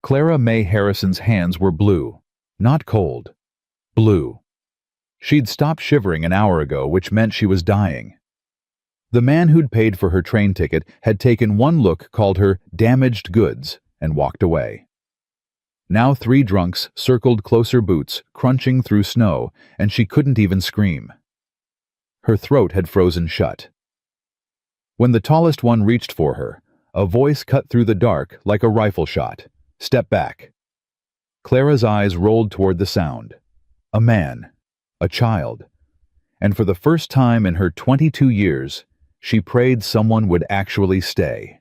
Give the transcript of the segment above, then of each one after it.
Clara May Harrison's hands were blue, not cold. Blue. She'd stopped shivering an hour ago, which meant she was dying. The man who'd paid for her train ticket had taken one look, called her damaged goods, and walked away. Now 3 drunks circled closer, boots crunching through snow, and she couldn't even scream. Her throat had frozen shut. When the tallest one reached for her, a voice cut through the dark like a rifle shot. "Step back." Clara's eyes rolled toward the sound. A man. A child. And for the first time in her 22 years, she prayed someone would actually stay.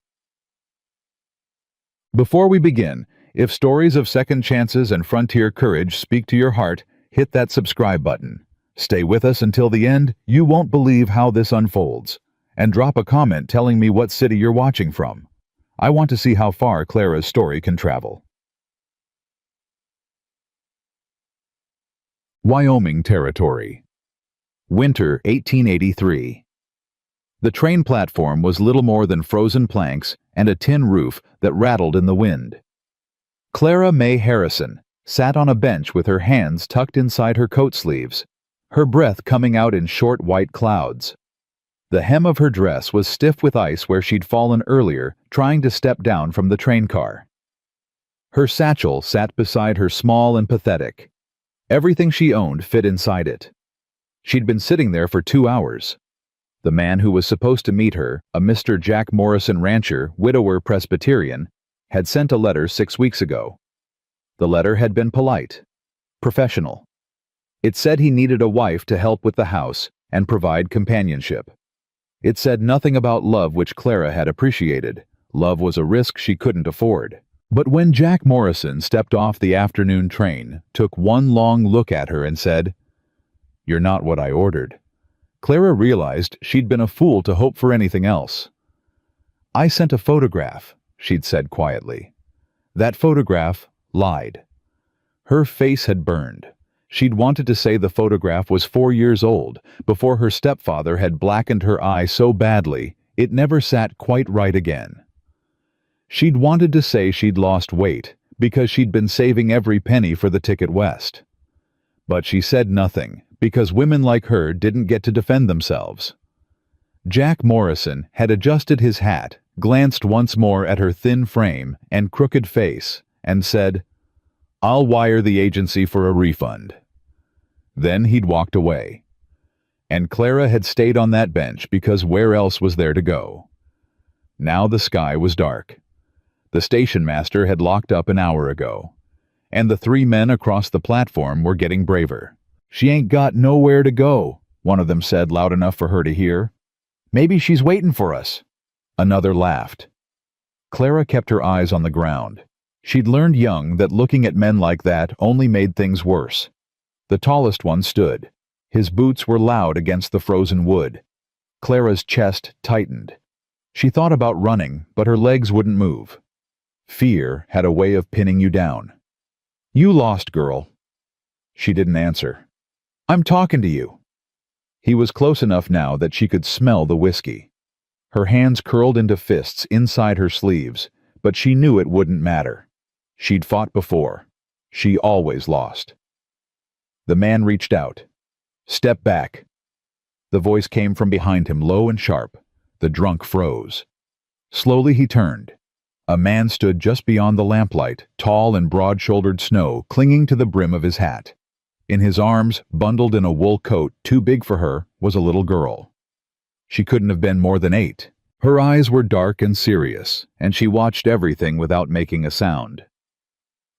Before we begin, if stories of second chances and frontier courage speak to your heart, hit that subscribe button. Stay with us until the end. You won't believe how this unfolds. And drop a comment telling me what city you're watching from. I want to see how far Clara's story can travel. Wyoming Territory. Winter 1883. The train platform was little more than frozen planks and a tin roof that rattled in the wind. Clara May Harrison sat on a bench with her hands tucked inside her coat sleeves, her breath coming out in short white clouds. The hem of her dress was stiff with ice where she'd fallen earlier trying to step down from the train car. Her satchel sat beside her, small and pathetic. Everything she owned fit inside it. She'd been sitting there for 2 hours. The man who was supposed to meet her, a Mr. Jack Morrison, rancher, widower, Presbyterian, had sent a letter 6 weeks ago. The letter had been polite, professional. It said he needed a wife to help with the house and provide companionship. It said nothing about love, which Clara had appreciated. Love was a risk she couldn't afford. But when Jack Morrison stepped off the afternoon train, took one long look at her and said, "You're not what I ordered," Clara realized she'd been a fool to hope for anything else. "I sent a photograph," she'd said quietly. That photograph lied. Her face had burned. She'd wanted to say the photograph was 4 years old, before her stepfather had blackened her eye so badly it never sat quite right again. She'd wanted to say she'd lost weight because she'd been saving every penny for the ticket west. But she said nothing because women like her didn't get to defend themselves. Jack Morrison had adjusted his hat, glanced once more at her thin frame and crooked face, and said, "I'll wire the agency for a refund." Then he'd walked away. And Clara had stayed on that bench because where else was there to go? Now the sky was dark. The station master had locked up an hour ago, and the 3 men across the platform were getting braver. "She ain't got nowhere to go," one of them said loud enough for her to hear. "Maybe she's waiting for us." Another laughed. Clara kept her eyes on the ground. She'd learned young that looking at men like that only made things worse. The tallest one stood. His boots were loud against the frozen wood. Clara's chest tightened. She thought about running, but her legs wouldn't move. Fear had a way of pinning you down. "You lost, girl." She didn't answer. "I'm talking to you." He was close enough now that she could smell the whiskey. Her hands curled into fists inside her sleeves, but she knew it wouldn't matter. She'd fought before. She always lost. The man reached out. "Step back." The voice came from behind him, low and sharp. The drunk froze. Slowly he turned. A man stood just beyond the lamplight, tall and broad-shouldered snow clinging to the brim of his hat. In his arms, bundled in a wool coat too big for her, was a little girl. She couldn't have been more than 8. Her eyes were dark and serious, and she watched everything without making a sound.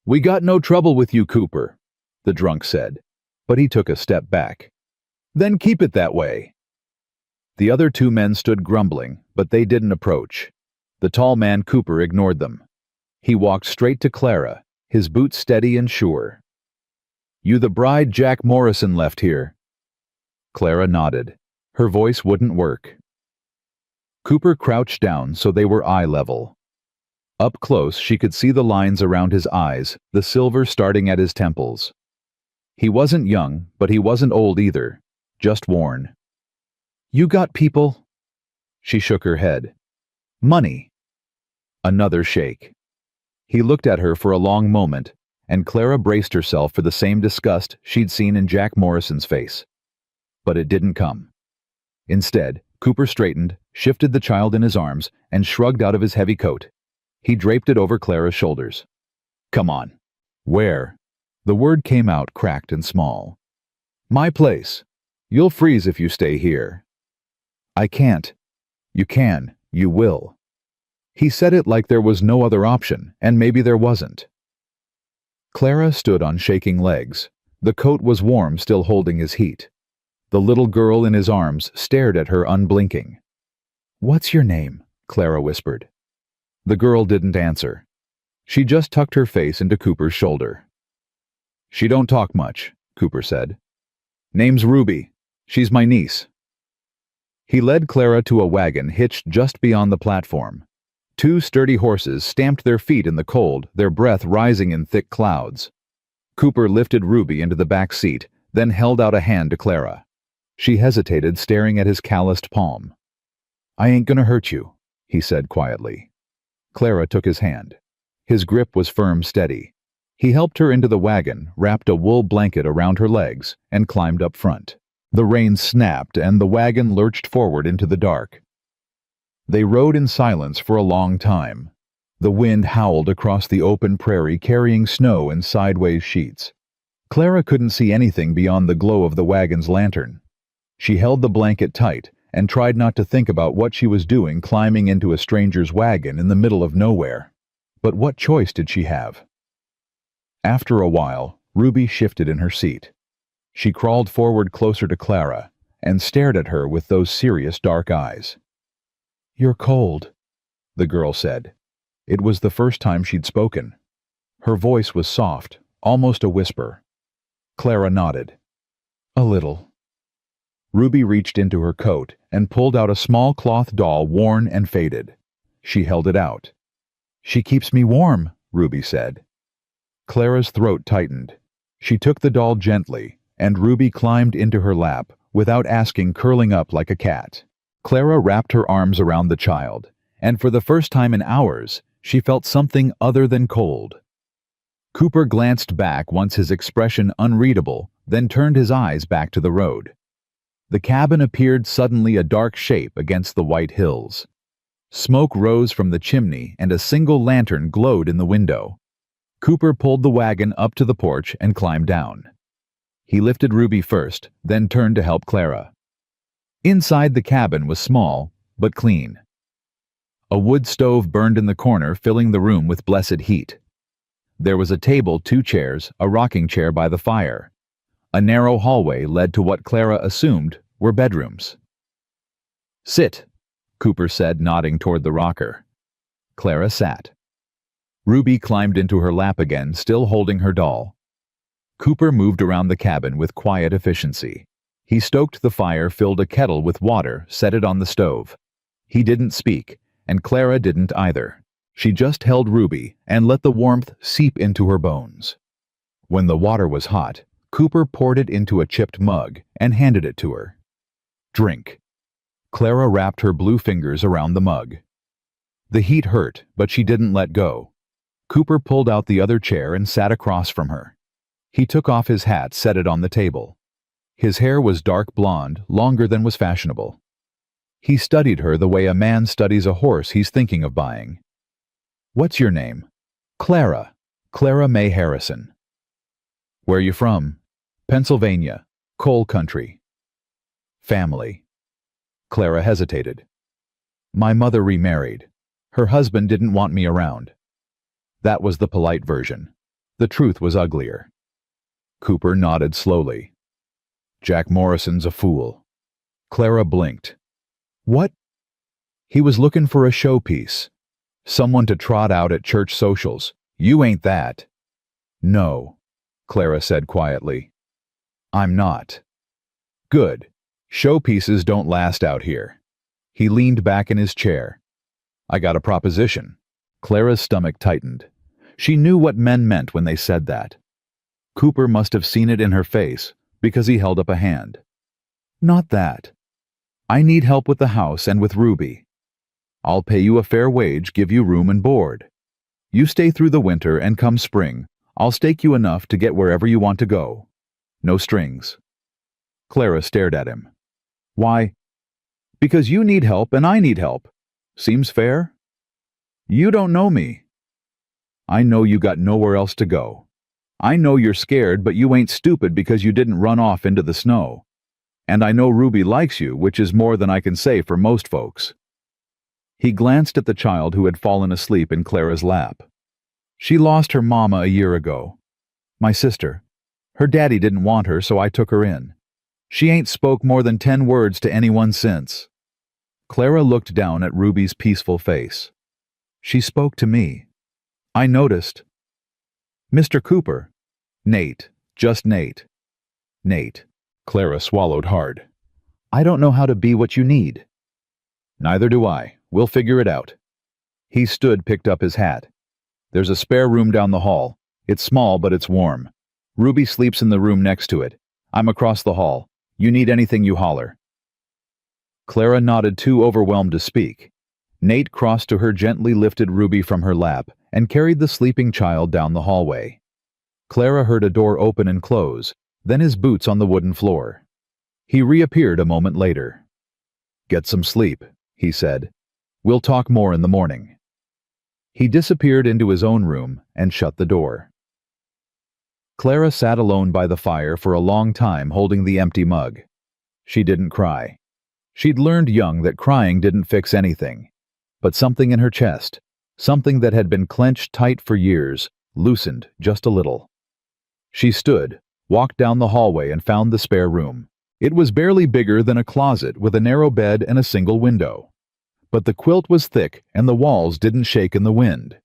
"We got no trouble with you, Cooper," the drunk said, but he took a step back. "Then keep it that way." The other 2 men stood grumbling, but they didn't approach. The tall man, Cooper, ignored them. He walked straight to Clara, his boots steady and sure. "You the bride Jack Morrison left here?" Clara nodded. Her voice wouldn't work. Cooper crouched down so they were eye level. Up close she could see the lines around his eyes, the silver starting at his temples. He wasn't young, but he wasn't old either, just worn. "You got people?" She shook her head. "Money." Another shake. He looked at her for a long moment, and Clara braced herself for the same disgust she'd seen in Jack Morrison's face. But it didn't come. Instead, Cooper straightened, shifted the child in his arms, and shrugged out of his heavy coat. He draped it over Clara's shoulders. "Come on." "Where?" The word came out cracked and small. "My place. You'll freeze if you stay here." "I can't." "You can. You will." He said it like there was no other option, and maybe there wasn't. Clara stood on shaking legs. The coat was warm, still holding his heat. The little girl in his arms stared at her unblinking. "What's your name?" Clara whispered. The girl didn't answer. She just tucked her face into Cooper's shoulder. "She don't talk much," Cooper said. "Name's Ruby. She's my niece." He led Clara to a wagon hitched just beyond the platform. Two sturdy horses stamped their feet in the cold, their breath rising in thick clouds. Cooper lifted Ruby into the back seat, then held out a hand to Clara. She hesitated, staring at his calloused palm. "I ain't gonna hurt you," he said quietly. Clara took his hand. His grip was firm, steady. He helped her into the wagon, wrapped a wool blanket around her legs, and climbed up front. The reins snapped, and the wagon lurched forward into the dark. They rode in silence for a long time. The wind howled across the open prairie, carrying snow in sideways sheets. Clara couldn't see anything beyond the glow of the wagon's lantern. She held the blanket tight and tried not to think about what she was doing climbing into a stranger's wagon in the middle of nowhere. But what choice did she have? After a while, Ruby shifted in her seat. She crawled forward closer to Clara and stared at her with those serious dark eyes. "You're cold," the girl said. It was the first time she'd spoken. Her voice was soft, almost a whisper. Clara nodded. "A little." Ruby reached into her coat and pulled out a small cloth doll, worn and faded. She held it out. "She keeps me warm," Ruby said. Clara's throat tightened. She took the doll gently, and Ruby climbed into her lap, without asking, curling up like a cat. Clara wrapped her arms around the child, and for the first time in hours, she felt something other than cold. Cooper glanced back once, his expression unreadable, then turned his eyes back to the road. The cabin appeared suddenly a dark shape against the white hills. Smoke rose from the chimney and a single lantern glowed in the window. Cooper pulled the wagon up to the porch and climbed down. He lifted Ruby first, then turned to help Clara. Inside the cabin was small, but clean. A wood stove burned in the corner, filling the room with blessed heat. There was a table, 2 chairs, a rocking chair by the fire. A narrow hallway led to what Clara assumed were bedrooms. "Sit," Cooper said, nodding toward the rocker. Clara sat. Ruby climbed into her lap again, still holding her doll. Cooper moved around the cabin with quiet efficiency. He stoked the fire, filled a kettle with water, set it on the stove. He didn't speak, and Clara didn't either. She just held Ruby and let the warmth seep into her bones. When the water was hot, Cooper poured it into a chipped mug and handed it to her. "Drink." Clara wrapped her blue fingers around the mug. The heat hurt, but she didn't let go. Cooper pulled out the other chair and sat across from her. He took off his hat, set it on the table. His hair was dark blonde, longer than was fashionable. He studied her the way a man studies a horse he's thinking of buying. "What's your name?" "Clara. Clara May Harrison." "Where you from?" "Pennsylvania. Coal country." "Family." Clara hesitated. "My mother remarried. Her husband didn't want me around." That was the polite version. The truth was uglier. Cooper nodded slowly. "Jack Morrison's a fool." Clara blinked. "What?" "He was looking for a showpiece. Someone to trot out at church socials. You ain't that." "No," Clara said quietly. "I'm not." "Good. Showpieces don't last out here." He leaned back in his chair. "I got a proposition." Clara's stomach tightened. She knew what men meant when they said that. Cooper must have seen it in her face, because he held up a hand. "Not that. I need help with the house and with Ruby. I'll pay you a fair wage, give you room and board. You stay through the winter, and come spring, I'll stake you enough to get wherever you want to go. No strings." Clara stared at him. "Why?" "Because you need help and I need help. Seems fair?" "You don't know me." "I know you got nowhere else to go. I know you're scared, but you ain't stupid because you didn't run off into the snow. And I know Ruby likes you, which is more than I can say for most folks." He glanced at the child who had fallen asleep in Clara's lap. "She lost her mama a year ago. My sister. Her daddy didn't want her, so I took her in. She ain't spoke more than 10 words to anyone since." Clara looked down at Ruby's peaceful face. "She spoke to me. I noticed." "Mr. Cooper." "Nate. Just Nate." "Nate." Clara swallowed hard. "I don't know how to be what you need." "Neither do I. We'll figure it out." He stood, picked up his hat. "There's a spare room down the hall. It's small, but it's warm. Ruby sleeps in the room next to it. I'm across the hall. You need anything, you holler." Clara nodded, too overwhelmed to speak. Nate crossed to her, gently lifted Ruby from her lap, and carried the sleeping child down the hallway. Clara heard a door open and close, then his boots on the wooden floor. He reappeared a moment later. "Get some sleep," he said. "We'll talk more in the morning." He disappeared into his own room and shut the door. Clara sat alone by the fire for a long time, holding the empty mug. She didn't cry. She'd learned young that crying didn't fix anything. But something in her chest, something that had been clenched tight for years, loosened just a little. She stood, walked down the hallway, and found the spare room. It was barely bigger than a closet, with a narrow bed and a single window. But the quilt was thick and the walls didn't shake in the wind.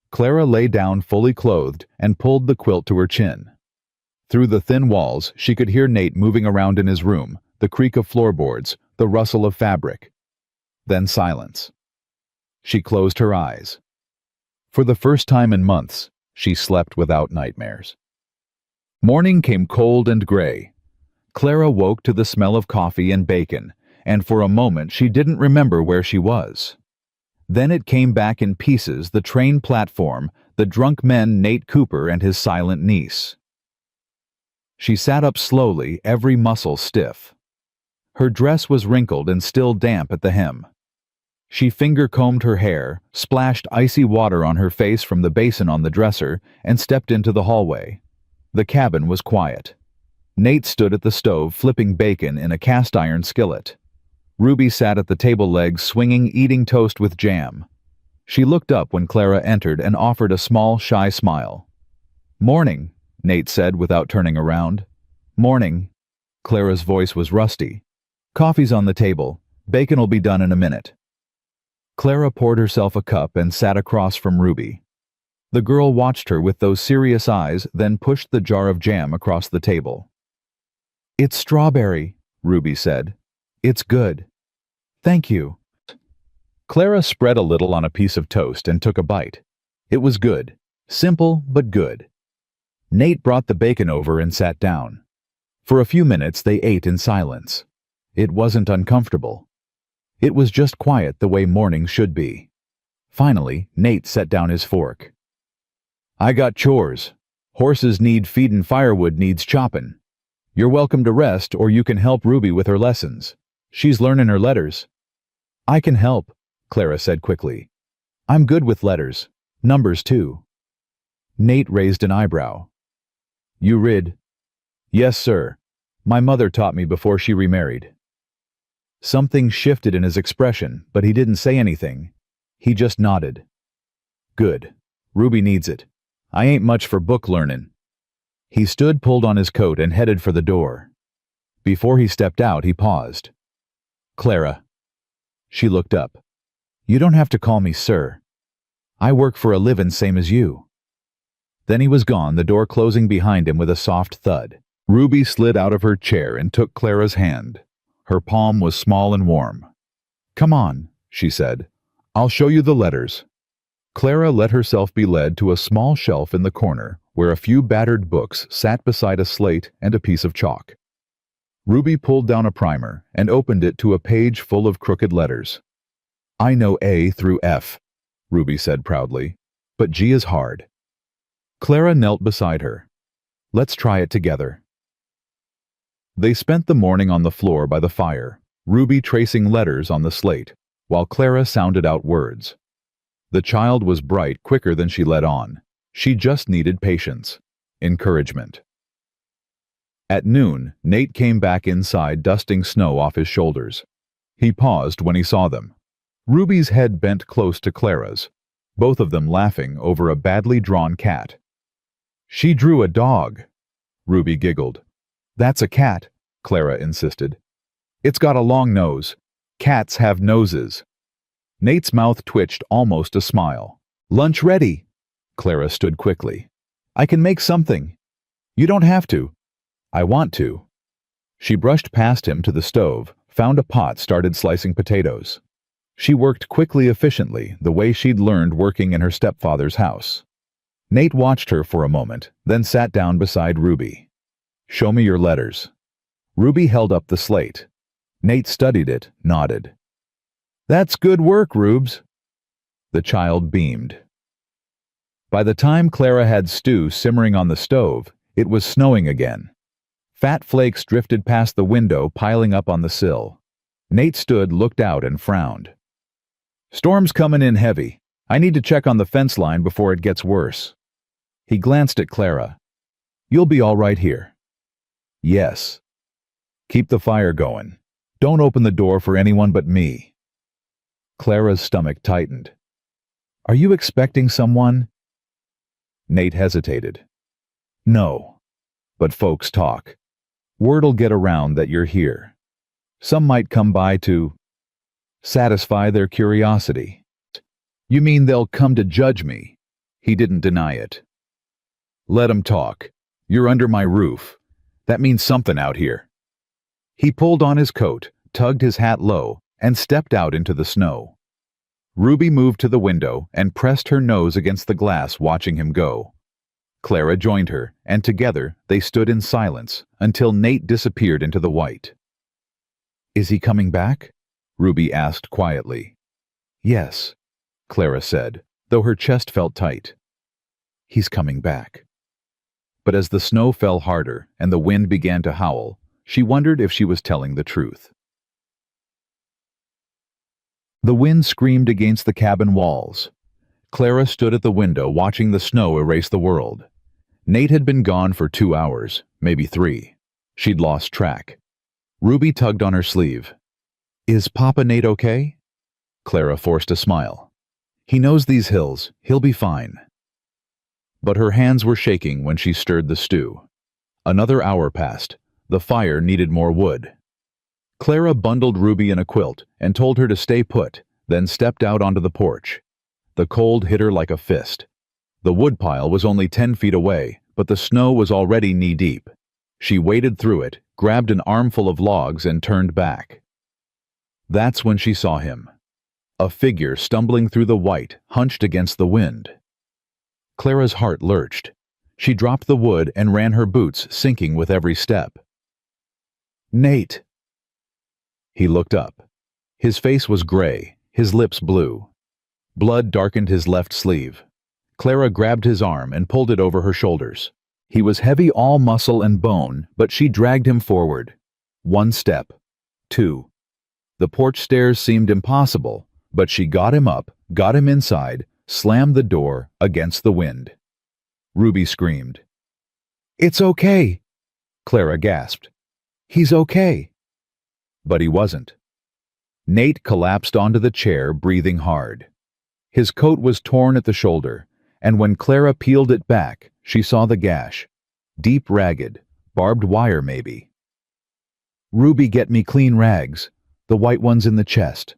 Clara lay down fully clothed and pulled the quilt to her chin. Through the thin walls, she could hear Nate moving around in his room, the creak of floorboards, the rustle of fabric. Then silence. She closed her eyes. For the first time in months, she slept without nightmares. Morning came cold and gray. Clara woke to the smell of coffee and bacon, and for a moment she didn't remember where she was. Then it came back in pieces: the train platform, the drunk men, Nate Cooper and his silent niece. She sat up slowly, every muscle stiff. Her dress was wrinkled and still damp at the hem. She finger-combed her hair, splashed icy water on her face from the basin on the dresser, and stepped into the hallway. The cabin was quiet. Nate stood at the stove, flipping bacon in a cast-iron skillet. Ruby sat at the table legs, swinging, eating toast with jam. She looked up when Clara entered and offered a small, shy smile. "Morning," Nate said without turning around. "Morning." Clara's voice was rusty. "Coffee's on the table. Bacon'll be done in a minute." Clara poured herself a cup and sat across from Ruby. The girl watched her with those serious eyes, then pushed the jar of jam across the table. "It's strawberry," Ruby said. "It's good." "Thank you." Clara spread a little on a piece of toast and took a bite. It was good. Simple, but good. Nate brought the bacon over and sat down. For a few minutes they ate in silence. It wasn't uncomfortable. It was just quiet, the way mornings should be. Finally, Nate set down his fork. "I got chores. Horses need feedin', firewood needs choppin'. You're welcome to rest, or you can help Ruby with her lessons. She's learnin' her letters." "I can help," Clara said quickly. "I'm good with letters. Numbers, too." Nate raised an eyebrow. "You read?" "Yes, sir. My mother taught me before she remarried." Something shifted in his expression, but he didn't say anything. He just nodded. "Good. Ruby needs it. I ain't much for book learnin'." He stood, pulled on his coat, and headed for the door. Before he stepped out, he paused. "Clara." She looked up. "You don't have to call me sir. I work for a livin' same as you." Then he was gone, the door closing behind him with a soft thud. Ruby slid out of her chair and took Clara's hand. Her palm was small and warm. "Come on," she said. "I'll show you the letters." Clara let herself be led to a small shelf in the corner where a few battered books sat beside a slate and a piece of chalk. Ruby pulled down a primer and opened it to a page full of crooked letters. "I know A through F," Ruby said proudly. but G is hard. Clara knelt beside her. Let's try it together. They spent the morning on the floor by the fire, Ruby tracing letters on the slate, while Clara sounded out words. The child was bright quicker than she let on. She just needed patience, encouragement. At noon, Nate came back inside dusting snow off his shoulders. He paused when he saw them. Ruby's head bent close to Clara's, both of them laughing over a badly drawn cat. She drew a dog. Ruby giggled. That's a cat, Clara insisted. It's got a long nose. Cats have noses. Nate's mouth twitched almost a smile. Lunch ready. Clara stood quickly. I can make something. You don't have to. I want to. She brushed past him to the stove, found a pot, started slicing potatoes. She worked quickly, efficiently, the way she'd learned working in her stepfather's house. Nate watched her for a moment, then sat down beside Ruby. Show me your letters. Ruby held up the slate. Nate studied it, nodded. That's good work, Rubes. The child beamed. By the time Clara had stew simmering on the stove, it was snowing again. Fat flakes drifted past the window, piling up on the sill. Nate stood, looked out, and frowned. Storm's coming in heavy. I need to check on the fence line before it gets worse. He glanced at Clara. You'll be all right here. Yes. Keep the fire going. Don't open the door for anyone but me. Clara's stomach tightened. Are you expecting someone? Nate hesitated. No. But folks talk. Word'll get around that you're here. Some might come by to satisfy their curiosity. You mean they'll come to judge me? He didn't deny it. Let 'em talk. You're under my roof. That means something out here. He pulled on his coat, tugged his hat low, and stepped out into the snow. Ruby moved to the window and pressed her nose against the glass, watching him go. Clara joined her, and together they stood in silence until Nate disappeared into the white. Is he coming back? Ruby asked quietly. Yes, Clara said, though her chest felt tight. He's coming back. But as the snow fell harder and the wind began to howl, she wondered if she was telling the truth. The wind screamed against the cabin walls. Clara stood at the window watching the snow erase the world. Nate had been gone for 2 hours, maybe 3. She'd lost track. Ruby tugged on her sleeve. Is Papa Nate okay? Clara forced a smile. He knows these hills. He'll be fine. But her hands were shaking when she stirred the stew. Another hour passed. The fire needed more wood. Clara bundled Ruby in a quilt and told her to stay put, then stepped out onto the porch. The cold hit her like a fist. The woodpile was only 10 feet away, but the snow was already knee-deep. She waded through it, grabbed an armful of logs, and turned back. That's when she saw him. A figure stumbling through the white, hunched against the wind. Clara's heart lurched. She dropped the wood and ran her boots, sinking with every step. Nate! He looked up. His face was gray, his lips blue. Blood darkened his left sleeve. Clara grabbed his arm and pulled it over her shoulders. He was heavy, all muscle and bone, but she dragged him forward. 1 step. 2. The porch stairs seemed impossible, but she got him up, got him inside, slammed the door against the wind. Ruby screamed. It's okay, Clara gasped. He's okay. But he wasn't. Nate collapsed onto the chair, breathing hard. His coat was torn at the shoulder, and when Clara peeled it back, she saw the gash. Deep, ragged, barbed wire maybe. Ruby, get me clean rags, the white ones in the chest.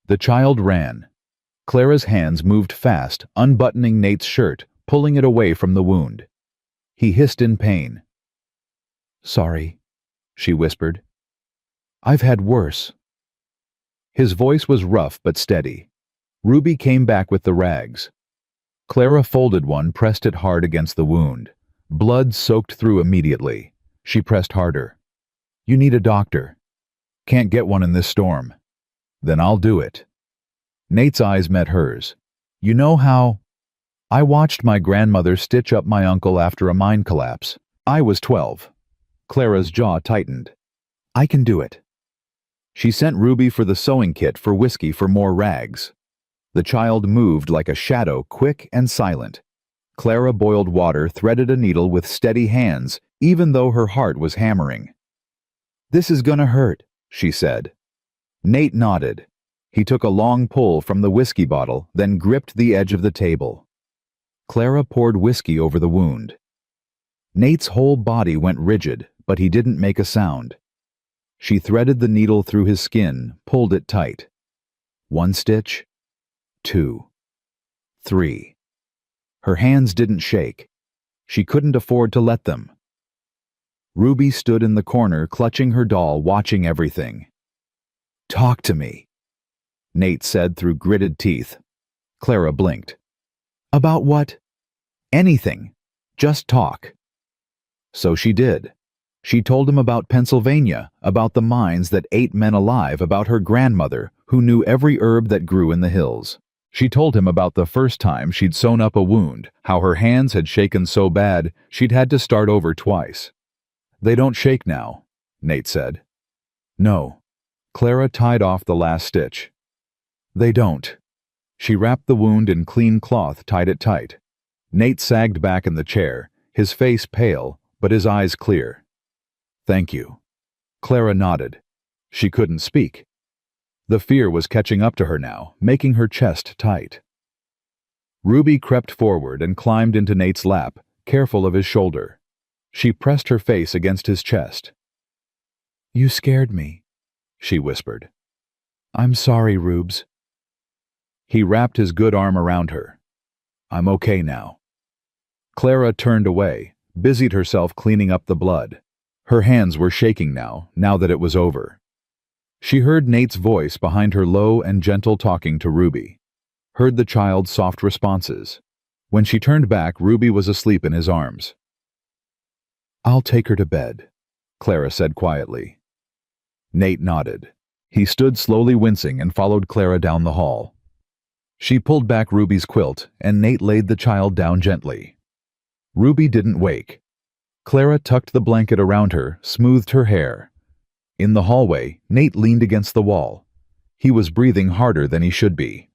The child ran. Clara's hands moved fast, unbuttoning Nate's shirt, pulling it away from the wound. He hissed in pain. Sorry, she whispered. I've had worse. His voice was rough but steady. Ruby came back with the rags. Clara folded one, pressed it hard against the wound. Blood soaked through immediately. She pressed harder. You need a doctor. Can't get one in this storm. Then I'll do it. Nate's eyes met hers. You know how? I watched my grandmother stitch up my uncle after a mine collapse. I was 12. Clara's jaw tightened. I can do it. She sent Ruby for the sewing kit for whiskey for more rags. The child moved like a shadow, quick and silent. Clara boiled water, threaded a needle with steady hands, even though her heart was hammering. "This is gonna hurt," she said. Nate nodded. He took a long pull from the whiskey bottle, then gripped the edge of the table. Clara poured whiskey over the wound. Nate's whole body went rigid, but he didn't make a sound. She threaded the needle through his skin, pulled it tight. 1 stitch, 2, 3. Her hands didn't shake. She couldn't afford to let them. Ruby stood in the corner, clutching her doll, watching everything. "Talk to me," Nate said through gritted teeth. Clara blinked. "About what?" "Anything. Just talk." So she did. She told him about Pennsylvania, about the mines that ate men alive, about her grandmother, who knew every herb that grew in the hills. She told him about the first time she'd sewn up a wound, how her hands had shaken so bad she'd had to start over twice. "They don't shake now," Nate said. "No." Clara tied off the last stitch. "They don't." She wrapped the wound in clean cloth, tied it tight. Nate sagged back in the chair, his face pale, but his eyes clear. "Thank you." Clara nodded. She couldn't speak. The fear was catching up to her now, making her chest tight. Ruby crept forward and climbed into Nate's lap, careful of his shoulder. She pressed her face against his chest. "You scared me," she whispered. "I'm sorry, Rubes." He wrapped his good arm around her. "I'm okay now." Clara turned away, busied herself cleaning up the blood. Her hands were shaking now that it was over. She heard Nate's voice behind her, low and gentle, talking to Ruby. Heard the child's soft responses. When she turned back, Ruby was asleep in his arms. "I'll take her to bed," Clara said quietly. Nate nodded. He stood slowly wincing and followed Clara down the hall. She pulled back Ruby's quilt, and Nate laid the child down gently. Ruby didn't wake. Clara tucked the blanket around her, smoothed her hair. In the hallway, Nate leaned against the wall. He was breathing harder than he should be.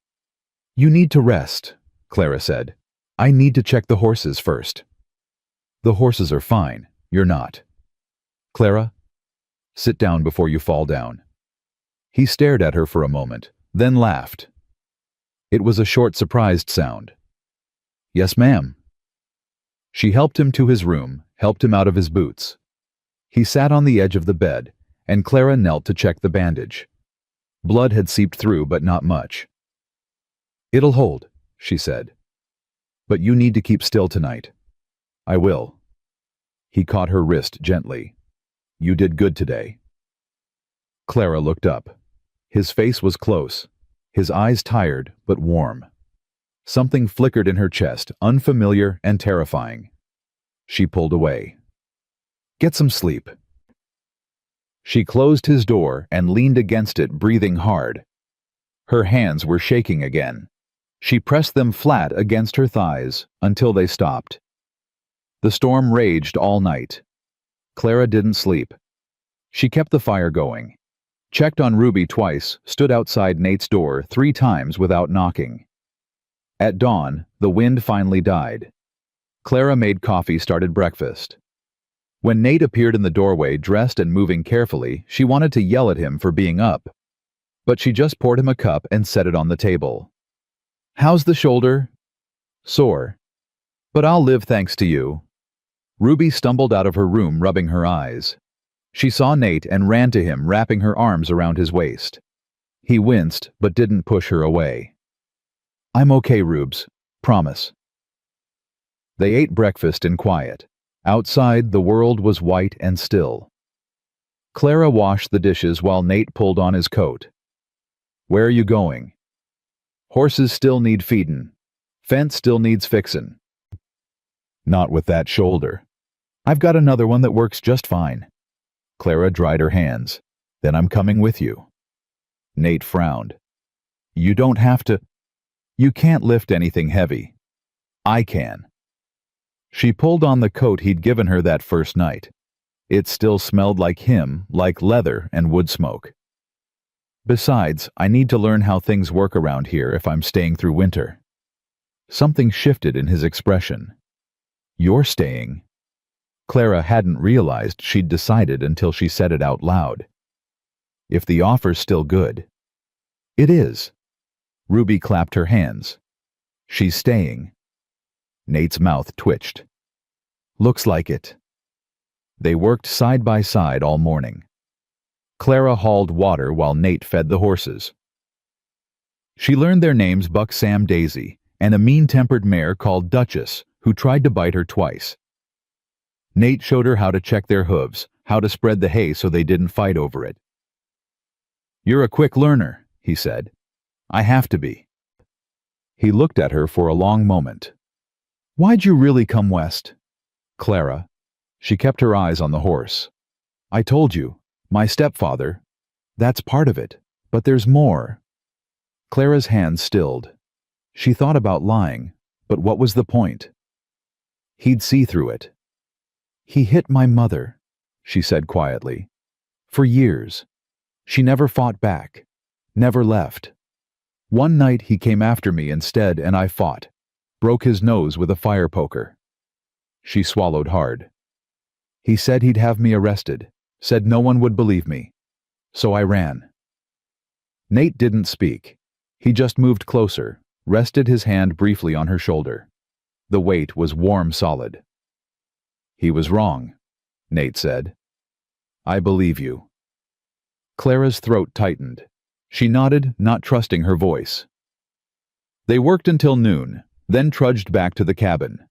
"You need to rest," Clara said. "I need to check the horses first." "The horses are fine. You're not." "Clara, sit down before you fall down." He stared at her for a moment, then laughed. It was a short, surprised sound. "Yes, ma'am." She helped him to his room, helped him out of his boots. He sat on the edge of the bed, and Clara knelt to check the bandage. Blood had seeped through, but not much. "It'll hold," she said. "But you need to keep still tonight." "I will." He caught her wrist gently. "You did good today." Clara looked up. His face was close, his eyes tired but warm. Something flickered in her chest, unfamiliar and terrifying. She pulled away. "Get some sleep." She closed his door and leaned against it, breathing hard. Her hands were shaking again. She pressed them flat against her thighs until they stopped. The storm raged all night. Clara didn't sleep. She kept the fire going, checked on Ruby twice, stood outside Nate's door 3 times without knocking. At dawn, the wind finally died. Clara made coffee, started breakfast. When Nate appeared in the doorway, dressed and moving carefully, she wanted to yell at him for being up. But she just poured him a cup and set it on the table. "How's the shoulder?" "Sore. But I'll live thanks to you." Ruby stumbled out of her room, rubbing her eyes. She saw Nate and ran to him, wrapping her arms around his waist. He winced, but didn't push her away. "I'm okay, Rubes. Promise." They ate breakfast in quiet. Outside, the world was white and still. Clara washed the dishes while Nate pulled on his coat. "Where are you going?" "Horses still need feedin'. Fence still needs fixin'." "Not with that shoulder." "I've got another one that works just fine." Clara dried her hands. "Then I'm coming with you." Nate frowned. "You don't have to." "You can't lift anything heavy." I can." She pulled on the coat he'd given her that first night. It still smelled like him, like leather and wood smoke. "Besides, I need to learn how things work around here if I'm staying through winter." Something shifted in his expression. "You're staying?" Clara hadn't realized she'd decided until she said it out loud. "If the offer's still good." "It is." Ruby clapped her hands. "She's staying." Nate's mouth twitched. "Looks like it." They worked side by side all morning. Clara hauled water while Nate fed the horses. She learned their names Buck Sam Daisy and a mean-tempered mare called Duchess who tried to bite her twice. Nate showed her how to check their hooves, how to spread the hay so they didn't fight over it. "You're a quick learner," he said. "I have to be." He looked at her for a long moment. "Why'd you really come west?" "Clara." She kept her eyes on the horse. "I told you, my stepfather. That's part of it, but there's more." Clara's hands stilled. She thought about lying, but what was the point? He'd see through it. "He hit my mother," she said quietly. "For years. She never fought back, never left. One night he came after me instead and I fought, broke his nose with a fire poker." She swallowed hard. "He said he'd have me arrested, said no one would believe me. So I ran." Nate didn't speak. He just moved closer, rested his hand briefly on her shoulder. The weight was warm solid. "He was wrong," Nate said. "I believe you." Clara's throat tightened. She nodded, not trusting her voice. They worked until noon, then trudged back to the cabin.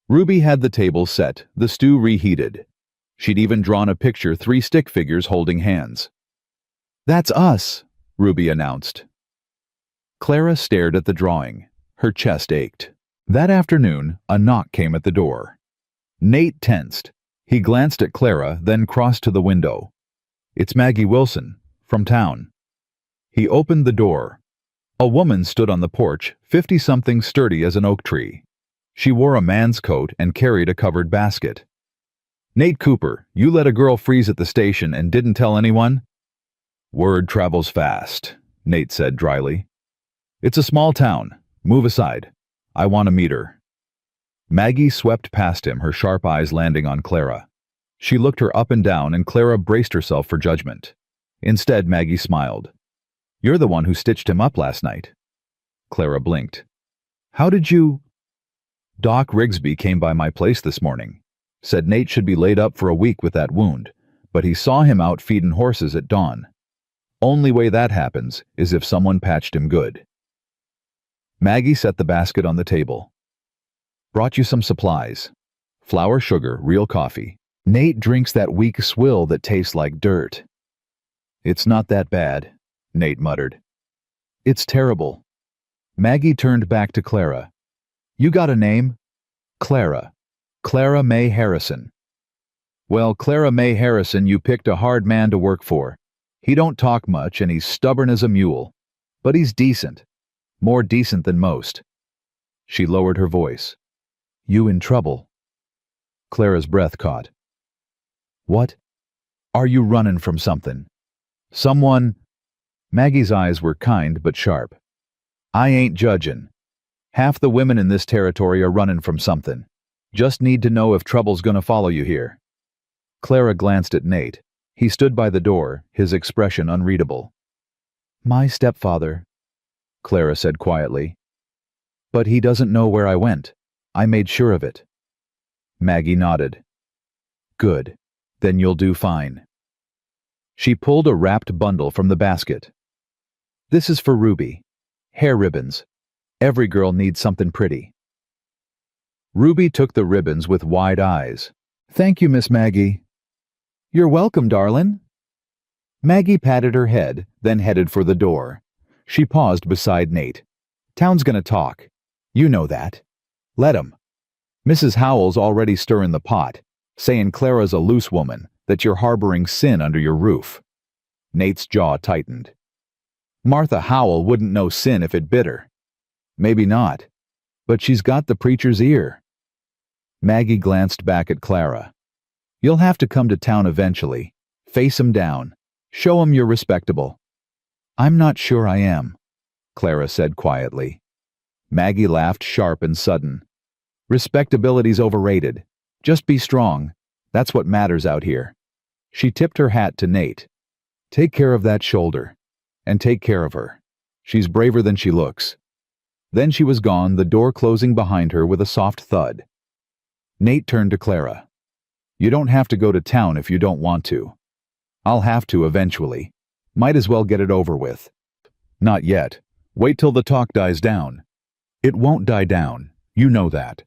Ruby had the table set, the stew reheated. She'd even drawn a picture 3 stick figures holding hands. "That's us," Ruby announced. Clara stared at the drawing. Her chest ached. That afternoon, a knock came at the door. Nate tensed. He glanced at Clara, then crossed to the window. "It's Maggie Wilson, from town." He opened the door. A woman stood on the porch, 50-something, sturdy as an oak tree. She wore a man's coat and carried a covered basket. "Nate Cooper, you let a girl freeze at the station and didn't tell anyone?" "Word travels fast," Nate said dryly. "It's a small town. Move aside. I want to meet her." Maggie swept past him, her sharp eyes landing on Clara. She looked her up and down, and Clara braced herself for judgment. Instead, Maggie smiled. "You're the one who stitched him up last night." Clara blinked. "How did you—" "Doc Rigsby came by my place this morning. Said Nate should be laid up for a week with that wound, but he saw him out feeding horses at dawn. Only way that happens is if someone patched him good." Maggie set the basket on the table. "Brought you some supplies. Flour, sugar, real coffee. Nate drinks that weak swill that tastes like dirt." "It's not that bad," Nate muttered. "It's terrible." Maggie turned back to Clara. "You got a name?" "Clara. Clara May Harrison." "Well, Clara May Harrison, you picked a hard man to work for. He don't talk much and he's stubborn as a mule. But he's decent. More decent than most." She lowered her voice. "You in trouble?" Clara's breath caught. "What? Are you running from something? Someone—" Maggie's eyes were kind but sharp. "I ain't judging. Half the women in this territory are running from something. Just need to know if trouble's gonna follow you here." Clara glanced at Nate. He stood by the door, his expression unreadable. "My stepfather," Clara said quietly. "But he doesn't know where I went. I made sure of it." Maggie nodded. "Good. Then you'll do fine." She pulled a wrapped bundle from the basket. "This is for Ruby. Hair ribbons. Every girl needs something pretty." Ruby took the ribbons with wide eyes. "Thank you, Miss Maggie." "You're welcome, darlin'." Maggie patted her head, then headed for the door. She paused beside Nate. "Town's gonna talk. You know that. Let 'em. Mrs. Howell's already stirring the pot, saying Clara's a loose woman, that you're harboring sin under your roof." Nate's jaw tightened. "Martha Howell wouldn't know sin if it bit her." "Maybe not. But she's got the preacher's ear. Maggie glanced back at Clara. You'll have to come to town eventually. Face him down. Show him you're respectable. I'm not sure I am, Clara said quietly. Maggie laughed sharp and sudden. Respectability's overrated. Just be strong. That's what matters out here. She tipped her hat to Nate. Take care of that shoulder. And take care of her. She's braver than she looks. Then she was gone, the door closing behind her with a soft thud. Nate turned to Clara. You don't have to go to town if you don't want to. I'll have to eventually. Might as well get it over with. Not yet. Wait till the talk dies down. It won't die down. You know that.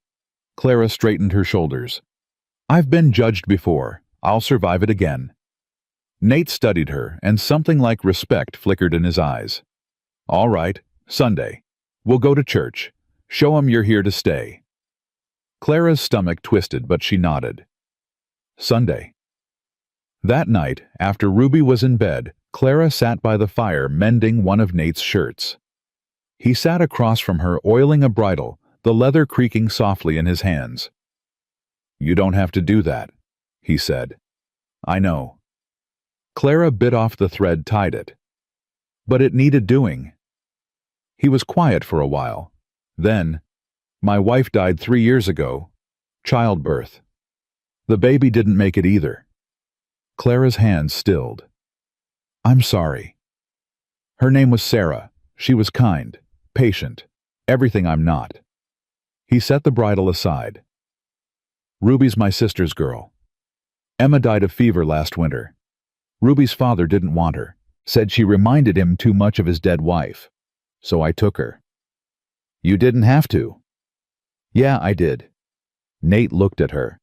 Clara straightened her shoulders. I've been judged before. I'll survive it again. Nate studied her, and something like respect flickered in his eyes. All right, Sunday. We'll go to church. Show 'em you're here to stay. Clara's stomach twisted, but she nodded. Sunday. That night, after Ruby was in bed, Clara sat by the fire mending one of Nate's shirts. He sat across from her, oiling a bridle, the leather creaking softly in his hands. You don't have to do that, he said. I know. Clara bit off the thread, tied it. But it needed doing. He was quiet for a while. Then, my wife died 3 years ago. Childbirth. The baby didn't make it either. Clara's hands stilled. I'm sorry. Her name was Sarah. She was kind, patient, everything I'm not. He set the bridle aside. Ruby's my sister's girl. Emma died of fever last winter. Ruby's father didn't want her, said she reminded him too much of his dead wife. So I took her. You didn't have to. Yeah, I did. Nate looked at her.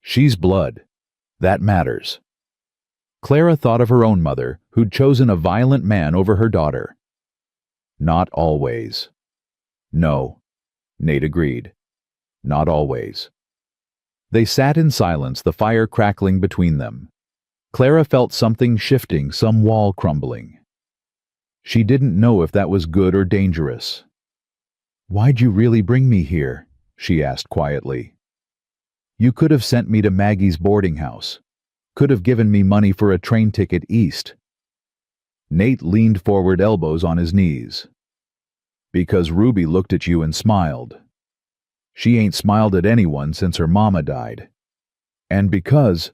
She's blood. That matters. Clara thought of her own mother, who'd chosen a violent man over her daughter. Not always. No, Nate agreed. Not always. They sat in silence, the fire crackling between them. Clara felt something shifting, some wall crumbling. She didn't know if that was good or dangerous. Why'd you really bring me here? She asked quietly. You could have sent me to Maggie's boarding house. Could have given me money for a train ticket east. Nate leaned forward, elbows on his knees. Because Ruby looked at you and smiled. She ain't smiled at anyone since her mama died. And because...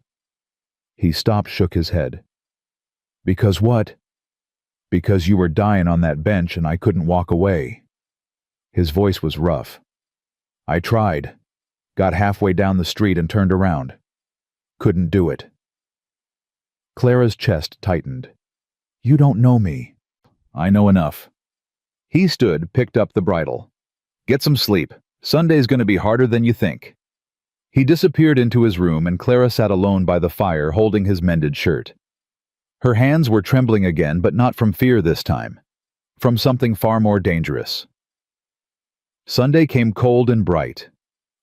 He stopped, shook his head. Because what? Because you were dying on that bench and I couldn't walk away. His voice was rough. I tried. Got halfway down the street and turned around. Couldn't do it. Clara's chest tightened. You don't know me. I know enough. He stood, picked up the bridle. Get some sleep. Sunday's going to be harder than you think. He disappeared into his room, and Clara sat alone by the fire, holding his mended shirt. Her hands were trembling again, but not from fear this time. From something far more dangerous. Sunday came cold and bright.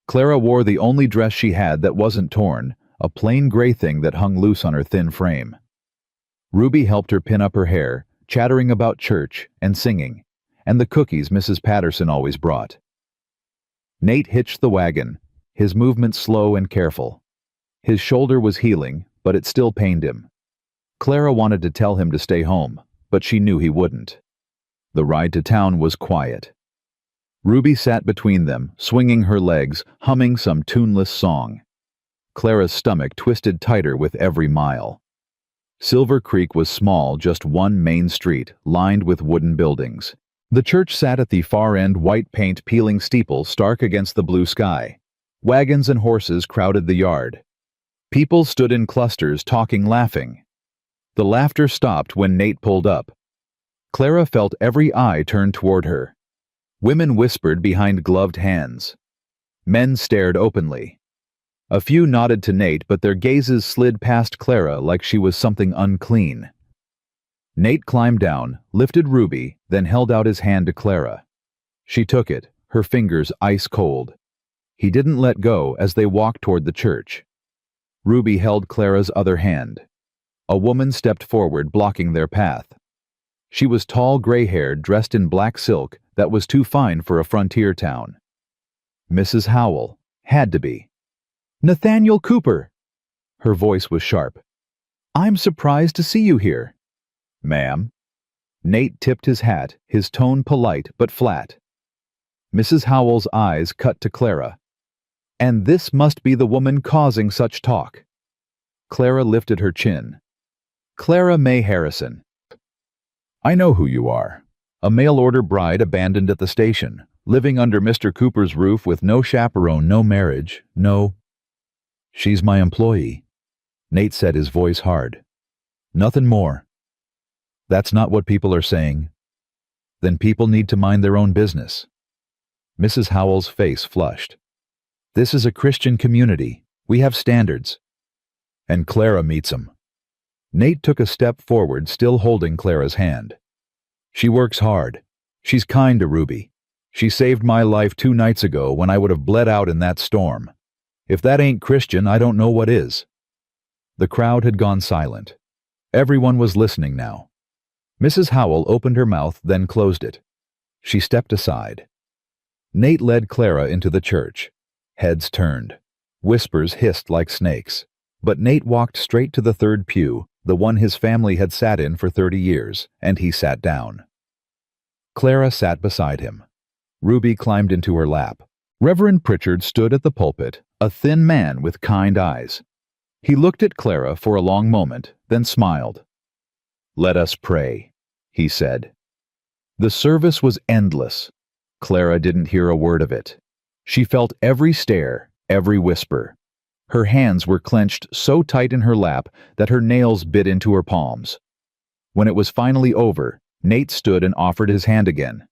Clara wore the only dress she had that wasn't torn, a plain gray thing that hung loose on her thin frame. Ruby helped her pin up her hair, chattering about church and singing, and the cookies Mrs. Patterson always brought. Nate hitched the wagon, his movements slow and careful. His shoulder was healing, but it still pained him. Clara wanted to tell him to stay home, but she knew he wouldn't. The ride to town was quiet. Ruby sat between them, swinging her legs, humming some tuneless song. Clara's stomach twisted tighter with every mile. Silver Creek was small, just one main street, lined with wooden buildings. The church sat at the far end, white paint peeling steeple stark against the blue sky. Wagons and horses crowded the yard. People stood in clusters, talking, laughing. The laughter stopped when Nate pulled up. Clara felt every eye turned toward her. Women whispered behind gloved hands. Men stared openly. A few nodded to Nate, but their gazes slid past Clara like she was something unclean. Nate climbed down, lifted Ruby, then held out his hand to Clara. She took it, her fingers ice cold. He didn't let go as they walked toward the church. Ruby held Clara's other hand. A woman stepped forward, blocking their path. She was tall, gray-haired, dressed in black silk that was too fine for a frontier town. Mrs. Howell. Had to be. Nathaniel Cooper. Her voice was sharp. I'm surprised to see you here. Ma'am. Nate tipped his hat, his tone polite but flat. Mrs. Howell's eyes cut to Clara. And this must be the woman causing such talk. Clara lifted her chin. Clara May Harrison. I know who you are. A mail-order bride abandoned at the station, living under Mr. Cooper's roof with no chaperone, no marriage, no... She's my employee. Nate said, his voice hard. Nothing more. That's not what people are saying. Then people need to mind their own business. Mrs. Howell's face flushed. This is a Christian community. We have standards. And Clara meets 'em. Nate took a step forward, still holding Clara's hand. She works hard. She's kind to Ruby. She saved my life 2 nights ago when I would have bled out in that storm. If that ain't Christian, I don't know what is. The crowd had gone silent. Everyone was listening now. Mrs. Howell opened her mouth, then closed it. She stepped aside. Nate led Clara into the church. Heads turned. Whispers hissed like snakes. But Nate walked straight to the third pew, the one his family had sat in for 30 years, and he sat down. Clara sat beside him. Ruby climbed into her lap. Reverend Pritchard stood at the pulpit, a thin man with kind eyes. He looked at Clara for a long moment, then smiled. Let us pray, he said. The service was endless. Clara didn't hear a word of it. She felt every stare, every whisper. Her hands were clenched so tight in her lap that her nails bit into her palms. When it was finally over, Nate stood and offered his hand again.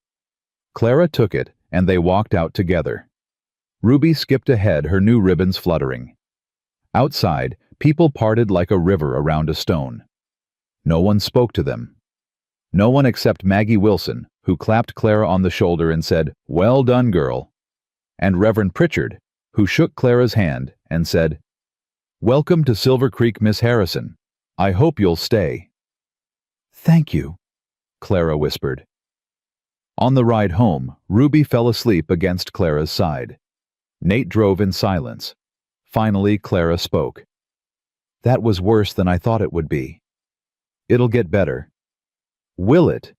Clara took it, and they walked out together. Ruby skipped ahead, her new ribbons fluttering. Outside, people parted like a river around a stone. No one spoke to them. No one except Maggie Wilson, who clapped Clara on the shoulder and said, "Well done, girl." And Reverend Pritchard, who shook Clara's hand and said, "Welcome to Silver Creek, Miss Harrison. I hope you'll stay." "Thank you," Clara whispered. On the ride home, Ruby fell asleep against Clara's side. Nate drove in silence. Finally, Clara spoke. "That was worse than I thought it would be. It'll get better." "Will it?"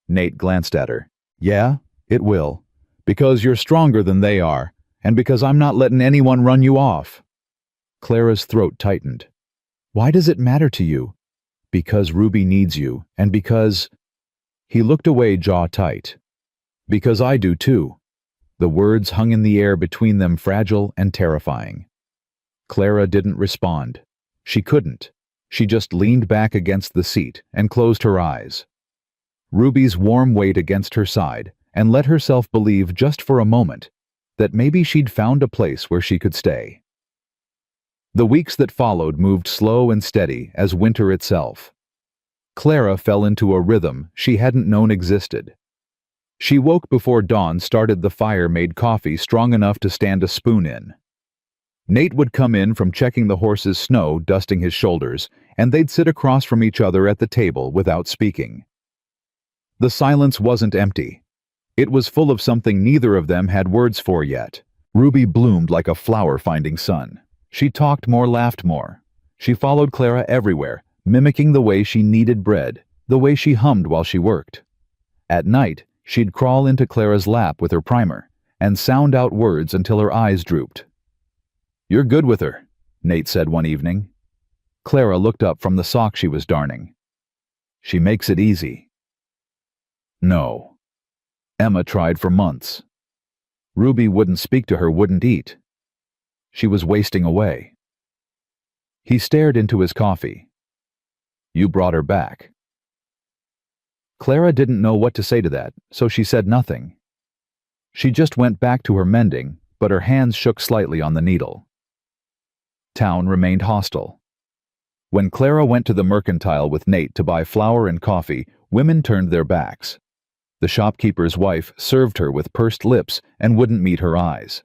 Nate glanced at her. "Yeah, it will. Because you're stronger than they are, and because I'm not letting anyone run you off." Clara's throat tightened. "Why does it matter to you?" "Because Ruby needs you, and because..." He looked away, jaw tight. "Because I do too." The words hung in the air between them, fragile and terrifying. Clara didn't respond. She couldn't. She just leaned back against the seat and closed her eyes. Ruby's warm weight against her side, and let herself believe just for a moment that maybe she'd found a place where she could stay. The weeks that followed moved slow and steady as winter itself. Clara fell into a rhythm she hadn't known existed. She woke before dawn, started the fire, made coffee strong enough to stand a spoon in. Nate would come in from checking the horse's snow, dusting his shoulders, and they'd sit across from each other at the table without speaking. The silence wasn't empty. It was full of something neither of them had words for yet. Ruby bloomed like a flower finding sun. She talked more, laughed more. She followed Clara everywhere, mimicking the way she kneaded bread, the way she hummed while she worked. At night, she'd crawl into Clara's lap with her primer and sound out words until her eyes drooped. "You're good with her," Nate said one evening. Clara looked up from the sock she was darning. "She makes it easy." No. Emma tried for months. Ruby wouldn't speak to her, wouldn't eat. She was wasting away. He stared into his coffee. "You brought her back." Clara didn't know what to say to that, so she said nothing. She just went back to her mending, but her hands shook slightly on the needle. Town remained hostile. When Clara went to the Mercantile with Nate to buy flour and coffee, women turned their backs. The shopkeeper's wife served her with pursed lips and wouldn't meet her eyes.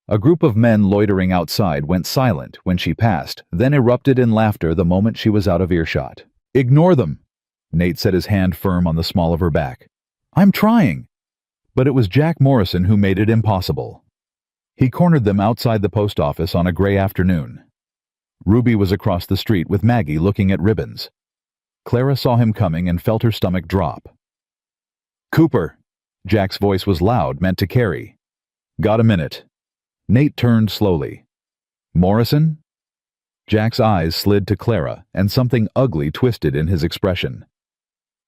A group of men loitering outside went silent when she passed, then erupted in laughter the moment she was out of earshot. "Ignore them," Nate set his hand firm on the small of her back. "I'm trying." But it was Jack Morrison who made it impossible. He cornered them outside the post office on a gray afternoon. Ruby was across the street with Maggie looking at ribbons. Clara saw him coming and felt her stomach drop. "Cooper!" Jack's voice was loud, meant to carry. "Got a minute?" Nate turned slowly. "Morrison?" Jack's eyes slid to Clara, and something ugly twisted in his expression.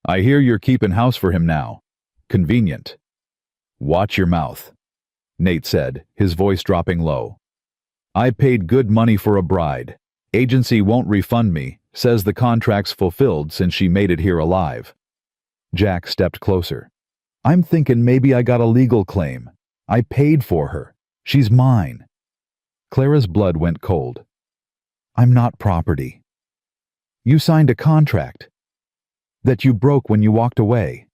"I hear you're keeping house for him now. Convenient." "Watch your mouth," Nate said, his voice dropping low. "I paid good money for a bride. Agency won't refund me, says the contract's fulfilled since she made it here alive." Jack stepped closer. "I'm thinking maybe I got a legal claim. I paid for her. She's mine." Clara's blood went cold. "I'm not property." "You signed a contract that you broke when you walked away."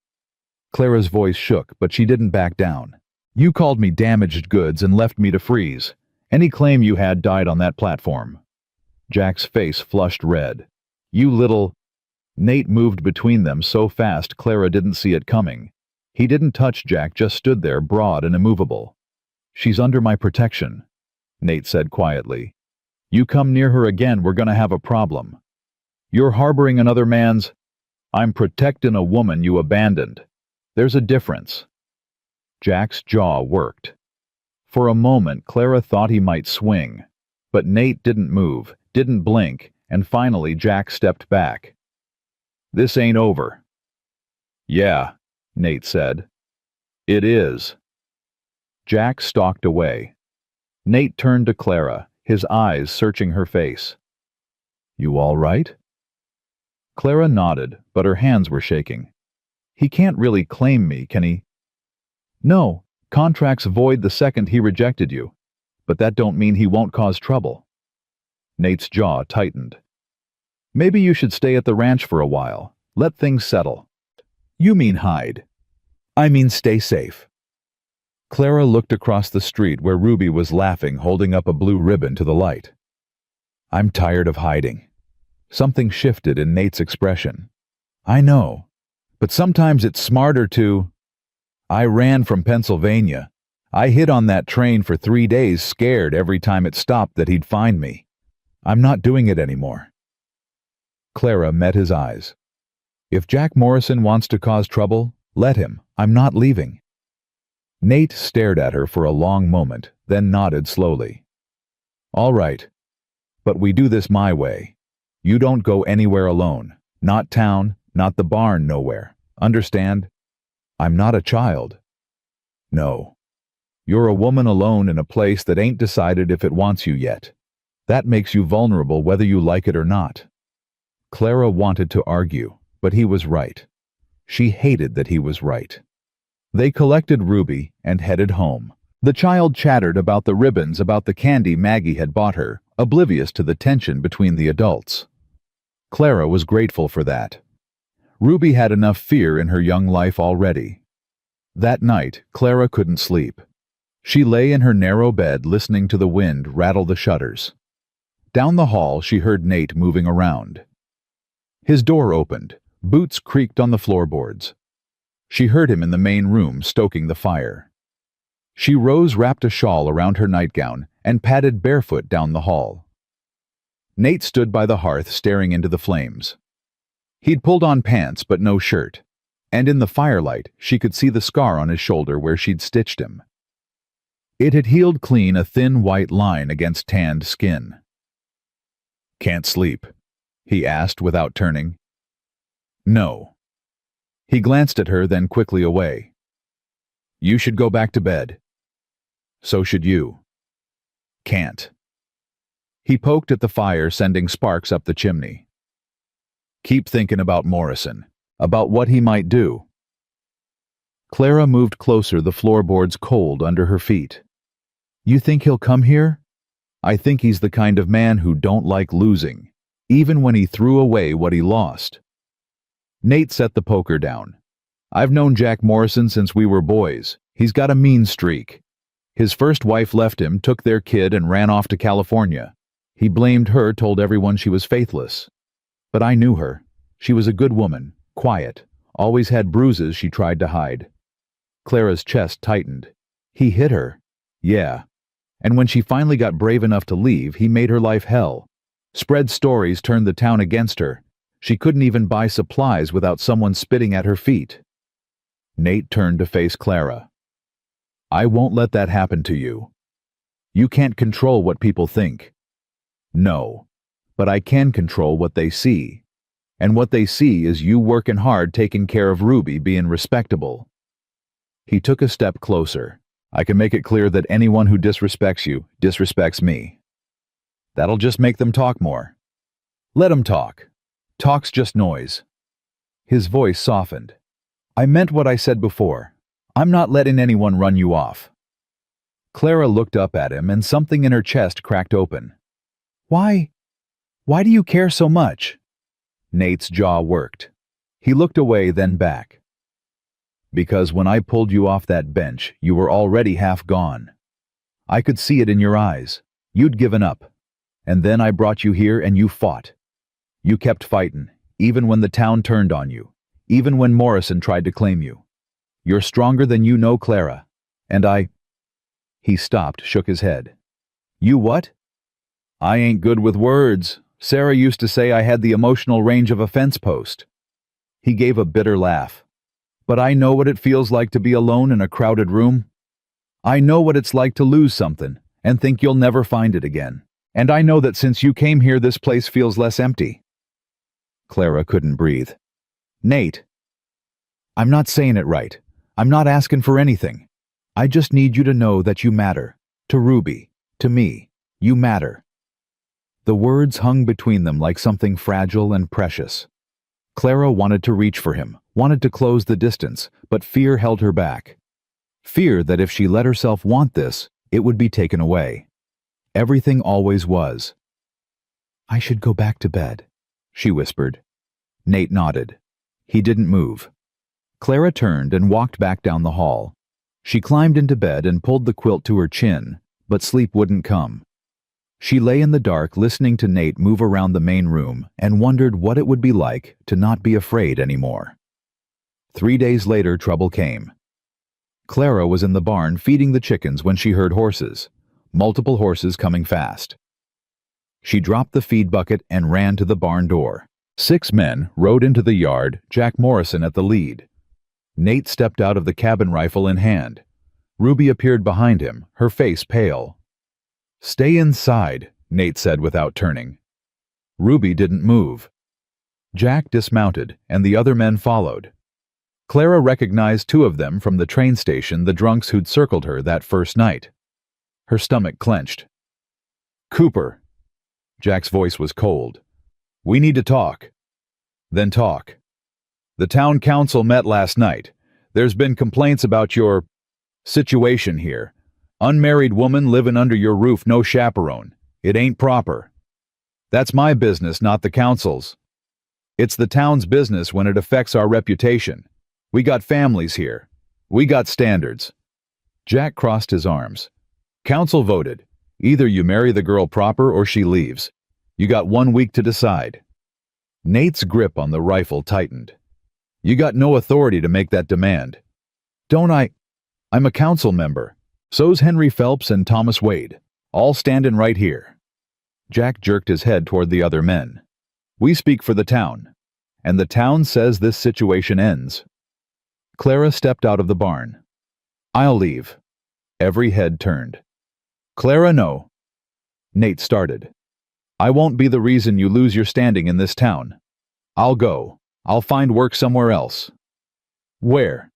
Clara's voice shook, but she didn't back down. "You called me damaged goods and left me to freeze. Any claim you had died on that platform." Jack's face flushed red. "You little—" Nate moved between them so fast Clara didn't see it coming. He didn't touch Jack, just stood there, broad and immovable. "She's under my protection," Nate said quietly. "You come near her again, we're gonna have a problem. You're harboring another man's—" "I'm protecting a woman you abandoned. There's a difference." Jack's jaw worked. For a moment, Clara thought he might swing. But Nate didn't move, didn't blink, and finally Jack stepped back. "This ain't over." "Yeah," Nate said. "It is." Jack stalked away. Nate turned to Clara, his eyes searching her face. "You all right?" Clara nodded, but her hands were shaking. "He can't really claim me, can he?" "No, contract's void the second he rejected you. But that don't mean he won't cause trouble." Nate's jaw tightened. "Maybe you should stay at the ranch for a while. Let things settle." "You mean hide." "I mean stay safe." Clara looked across the street where Ruby was laughing, holding up a blue ribbon to the light. "I'm tired of hiding." Something shifted in Nate's expression. "I know, but sometimes it's smarter to—" "I ran from Pennsylvania. I hid on that train for 3 days, scared every time it stopped that he'd find me. I'm not doing it anymore." Clara met his eyes. "If Jack Morrison wants to cause trouble, let him. I'm not leaving." Nate stared at her for a long moment, then nodded slowly. "All right. But we do this my way. You don't go anywhere alone. Not town, not the barn, nowhere. Understand? I'm not a child." "No. You're a woman alone in a place that ain't decided if it wants you yet. That makes you vulnerable whether you like it or not." Clara wanted to argue, but he was right. She hated that he was right. They collected Ruby and headed home. The child chattered about the ribbons, about the candy Maggie had bought her, oblivious to the tension between the adults. Clara was grateful for that. Ruby had enough fear in her young life already. That night, Clara couldn't sleep. She lay in her narrow bed listening to the wind rattle the shutters. Down the hall, she heard Nate moving around. His door opened. Boots creaked on the floorboards. She heard him in the main room stoking the fire. She rose, wrapped a shawl around her nightgown, and padded barefoot down the hall. Nate stood by the hearth staring into the flames. He'd pulled on pants but no shirt, and in the firelight she could see the scar on his shoulder where she'd stitched him. It had healed clean, a thin white line against tanned skin. "Can't sleep?" he asked without turning. "No." He glanced at her, then quickly away. "You should go back to bed." "So should you." "Can't." He poked at the fire, sending sparks up the chimney. "Keep thinking about Morrison, about what he might do." Clara moved closer, the floorboards cold under her feet. "You think he'll come here?" "I think he's the kind of man who don't like losing, even when he threw away what he lost." Nate set the poker down. "I've known Jack Morrison since we were boys. He's got a mean streak. His first wife left him, took their kid, and ran off to California. He blamed her, told everyone she was faithless. But I knew her. She was a good woman, quiet, always had bruises she tried to hide." Clara's chest tightened. "He hit her." "Yeah. And when she finally got brave enough to leave, he made her life hell. Spread stories, turned the town against her. She couldn't even buy supplies without someone spitting at her feet. Nate turned to face Clara. I won't let that happen to you. You can't control what people think. No, but I can control what they see. And what they see is you working hard taking care of Ruby being respectable. He took a step closer. I can make it clear that anyone who disrespects you disrespects me. That'll just make them talk more. Let them talk. Talk's just noise. His voice softened. I meant what I said before. I'm not letting anyone run you off. Clara looked up at him and something in her chest cracked open. Why do you care so much? Nate's jaw worked. He looked away, then back. Because when I pulled you off that bench, you were already half gone. I could see it in your eyes. You'd given up. And then I brought you here and you fought. You kept fighting, even when the town turned on you, even when Morrison tried to claim you. You're stronger than you know, Clara. And I... He stopped, shook his head. You what? I ain't good with words. Sarah used to say I had the emotional range of a fence post. He gave a bitter laugh. But I know what it feels like to be alone in a crowded room. I know what it's like to lose something and think you'll never find it again. And I know that since you came here, this place feels less empty. Clara couldn't breathe. Nate. I'm not saying it right. I'm not asking for anything. I just need you to know that you matter. To Ruby. To me. You matter. The words hung between them like something fragile and precious. Clara wanted to reach for him, wanted to close the distance, but fear held her back. Fear that if she let herself want this, it would be taken away. Everything always was. I should go back to bed, she whispered. Nate nodded. He didn't move. Clara turned and walked back down the hall. She climbed into bed and pulled the quilt to her chin, but sleep wouldn't come. She lay in the dark listening to Nate move around the main room and wondered what it would be like to not be afraid anymore. 3 days later, trouble came. Clara was in the barn feeding the chickens when she heard horses. Multiple horses coming fast. She dropped the feed bucket and ran to the barn door. 6 men rode into the yard, Jack Morrison at the lead. Nate stepped out of the cabin rifle in hand. Ruby appeared behind him, her face pale. Stay inside, Nate said without turning. Ruby didn't move. Jack dismounted, and the other men followed. Clara recognized 2 of them from the train station, the drunks who'd circled her that first night. Her stomach clenched. Cooper. Jack's voice was cold. We need to talk. Then talk. The town council met last night. There's been complaints about your situation here. Unmarried woman living under your roof, no chaperone. It ain't proper. That's my business, not the council's. It's the town's business when it affects our reputation. We got families here. We got standards. Jack crossed his arms. Council voted. Either you marry the girl proper or she leaves. You got 1 week to decide. Nate's grip on the rifle tightened. You got no authority to make that demand. Don't I? I'm a council member. So's Henry Phelps and Thomas Wade, all standing right here. Jack jerked his head toward the other men. We speak for the town, and the town says this situation ends. Clara stepped out of the barn. I'll leave. Every head turned. Clara, no. Nate started. I won't be the reason you lose your standing in this town. I'll go. I'll find work somewhere else. Where?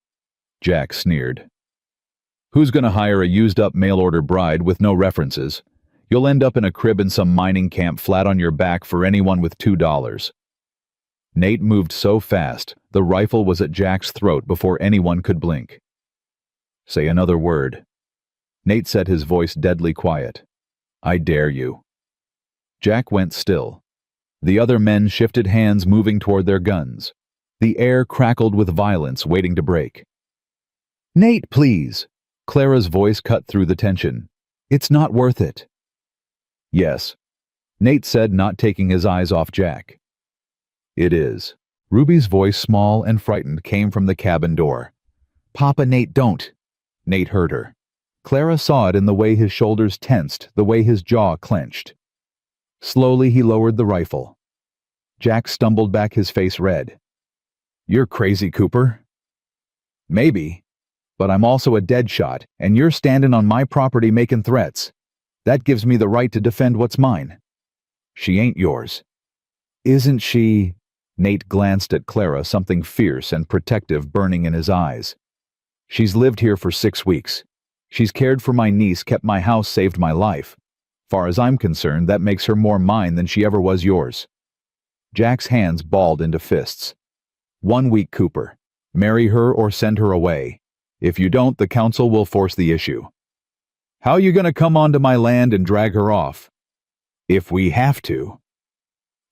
Jack sneered. Who's gonna hire a used-up mail-order bride with no references? You'll end up in a crib in some mining camp flat on your back for anyone with $2. Nate moved so fast, the rifle was at Jack's throat before anyone could blink. Say another word. Nate said, his voice deadly quiet. I dare you. Jack went still. The other men shifted hands, moving toward their guns. The air crackled with violence, waiting to break. Nate, please! Clara's voice cut through the tension. It's not worth it. Yes, Nate said, not taking his eyes off Jack. It is. Ruby's voice, small and frightened, came from the cabin door. Papa, Nate, don't. Nate heard her. Clara saw it in the way his shoulders tensed, the way his jaw clenched. Slowly he lowered the rifle. Jack stumbled back, his face red. "You're crazy, Cooper." "Maybe, but I'm also a dead shot, and you're standing on my property making threats. That gives me the right to defend what's mine." "She ain't yours." "Isn't she?" Nate glanced at Clara, something fierce and protective burning in his eyes. "She's lived here for 6 weeks. She's cared for my niece, kept my house, saved my life. Far as I'm concerned, that makes her more mine than she ever was yours." Jack's hands balled into fists. "1 week, Cooper. Marry her or send her away. If you don't, the council will force the issue." "How you gonna come onto my land and drag her off?" "If we have to."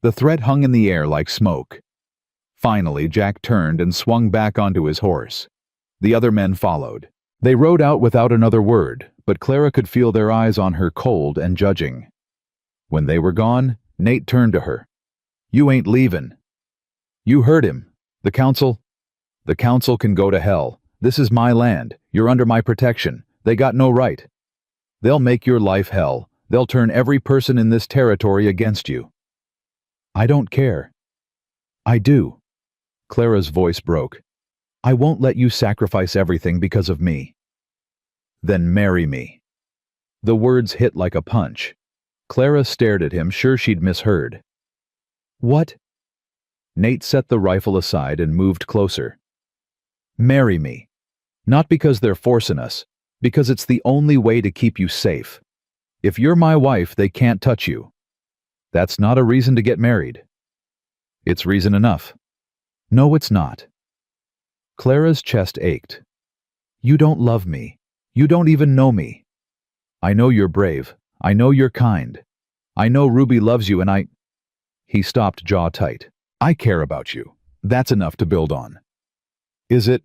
The threat hung in the air like smoke. Finally, Jack turned and swung back onto his horse. The other men followed. They rode out without another word, but Clara could feel their eyes on her, cold and judging. When they were gone, Nate turned to her. "You ain't leavin'." "You heard him. The council can go to hell. This is my land. You're under my protection. They got no right. They'll make your life hell. They'll turn every person in this territory against you." "I don't care." "I do." Clara's voice broke. "I won't let you sacrifice everything because of me." "Then marry me." The words hit like a punch. Clara stared at him, sure she'd misheard. "What?" Nate set the rifle aside and moved closer. "Marry me. Not because they're forcing us, because it's the only way to keep you safe. If you're my wife, they can't touch you. That's not a reason to get married." "It's reason enough." "No, it's not." Clara's chest ached. "You don't love me. You don't even know me. I know you're brave. I know you're kind. I know Ruby loves you, and I—" He stopped, jaw tight. "I care about you. That's enough to build on." "Is it?"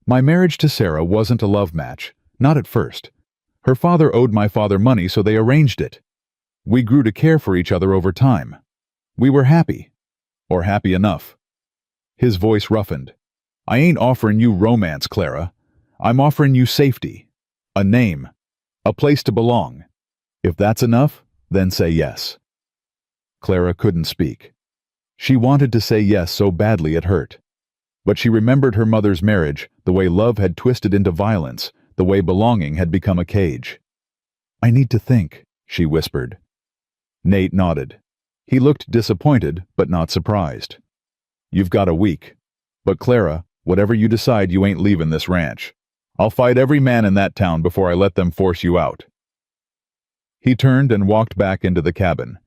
"My marriage to Sarah wasn't a love match. Not at first. Her father owed my father money, so they arranged it. We grew to care for each other over time. We were happy. Or happy enough." His voice roughened. "I ain't offering you romance, Clara. I'm offering you safety. A name. A place to belong. If that's enough, then say yes." Clara couldn't speak. She wanted to say yes so badly it hurt. But she remembered her mother's marriage, the way love had twisted into violence, the way belonging had become a cage. "I need to think," she whispered. Nate nodded. He looked disappointed, but not surprised. "You've got a week. But Clara, whatever you decide, you ain't leaving this ranch. I'll fight every man in that town before I let them force you out." He turned and walked back into the cabin.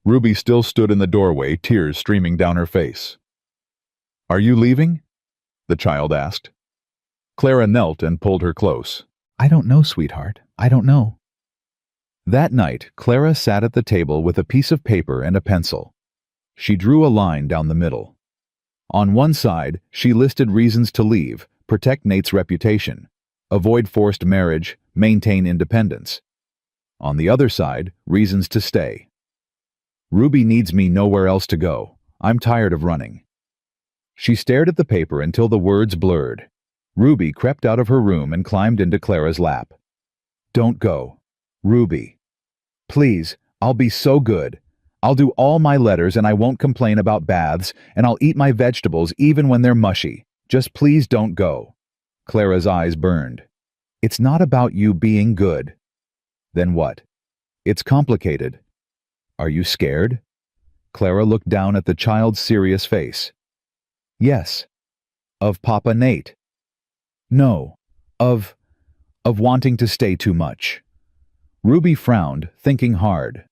Ruby still stood in the doorway, tears streaming down her face. "Are you leaving?" the child asked. Clara knelt and pulled her close. "I don't know, sweetheart. I don't know." That night, Clara sat at the table with a piece of paper and a pencil. She drew a line down the middle. On one side, she listed reasons to leave: protect Nate's reputation, avoid forced marriage, maintain independence. On the other side, reasons to stay. "Ruby needs me, nowhere else to go. I'm tired of running." She stared at the paper until the words blurred. Ruby crept out of her room and climbed into Clara's lap. "Don't go. Ruby. Please, I'll be so good. I'll do all my letters and I won't complain about baths, and I'll eat my vegetables even when they're mushy. Just please don't go." Clara's eyes burned. "It's not about you being good." "Then what?" "It's complicated." "Are you scared?" Clara looked down at the child's serious face. "Yes." "Of Papa Nate?" "No. Of wanting to stay too much." Ruby frowned, thinking hard.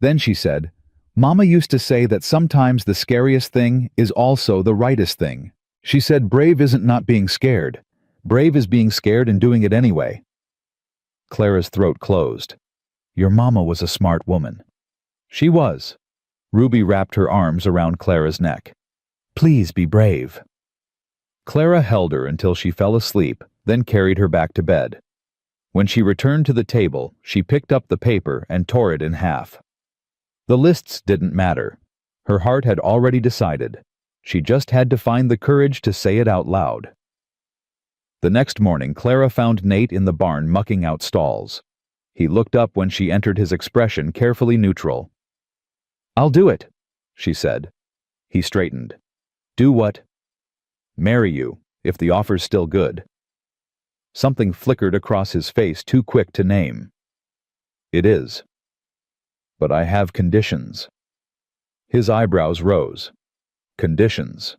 Then she said, "Mama used to say that sometimes the scariest thing is also the rightest thing. She said brave isn't not being scared. Brave is being scared and doing it anyway." Clara's throat closed. "Your mama was a smart woman." "She was." Ruby wrapped her arms around Clara's neck. "Please be brave." Clara held her until she fell asleep, then carried her back to bed. When she returned to the table, she picked up the paper and tore it in half. The lists didn't matter. Her heart had already decided. She just had to find the courage to say it out loud. The next morning, Clara found Nate in the barn mucking out stalls. He looked up when she entered, his expression carefully neutral. "I'll do it," she said. He straightened. "Do what?" "Marry you, if the offer's still good." Something flickered across his face, too quick to name. "It is. But I have conditions." His eyebrows rose. "Conditions?"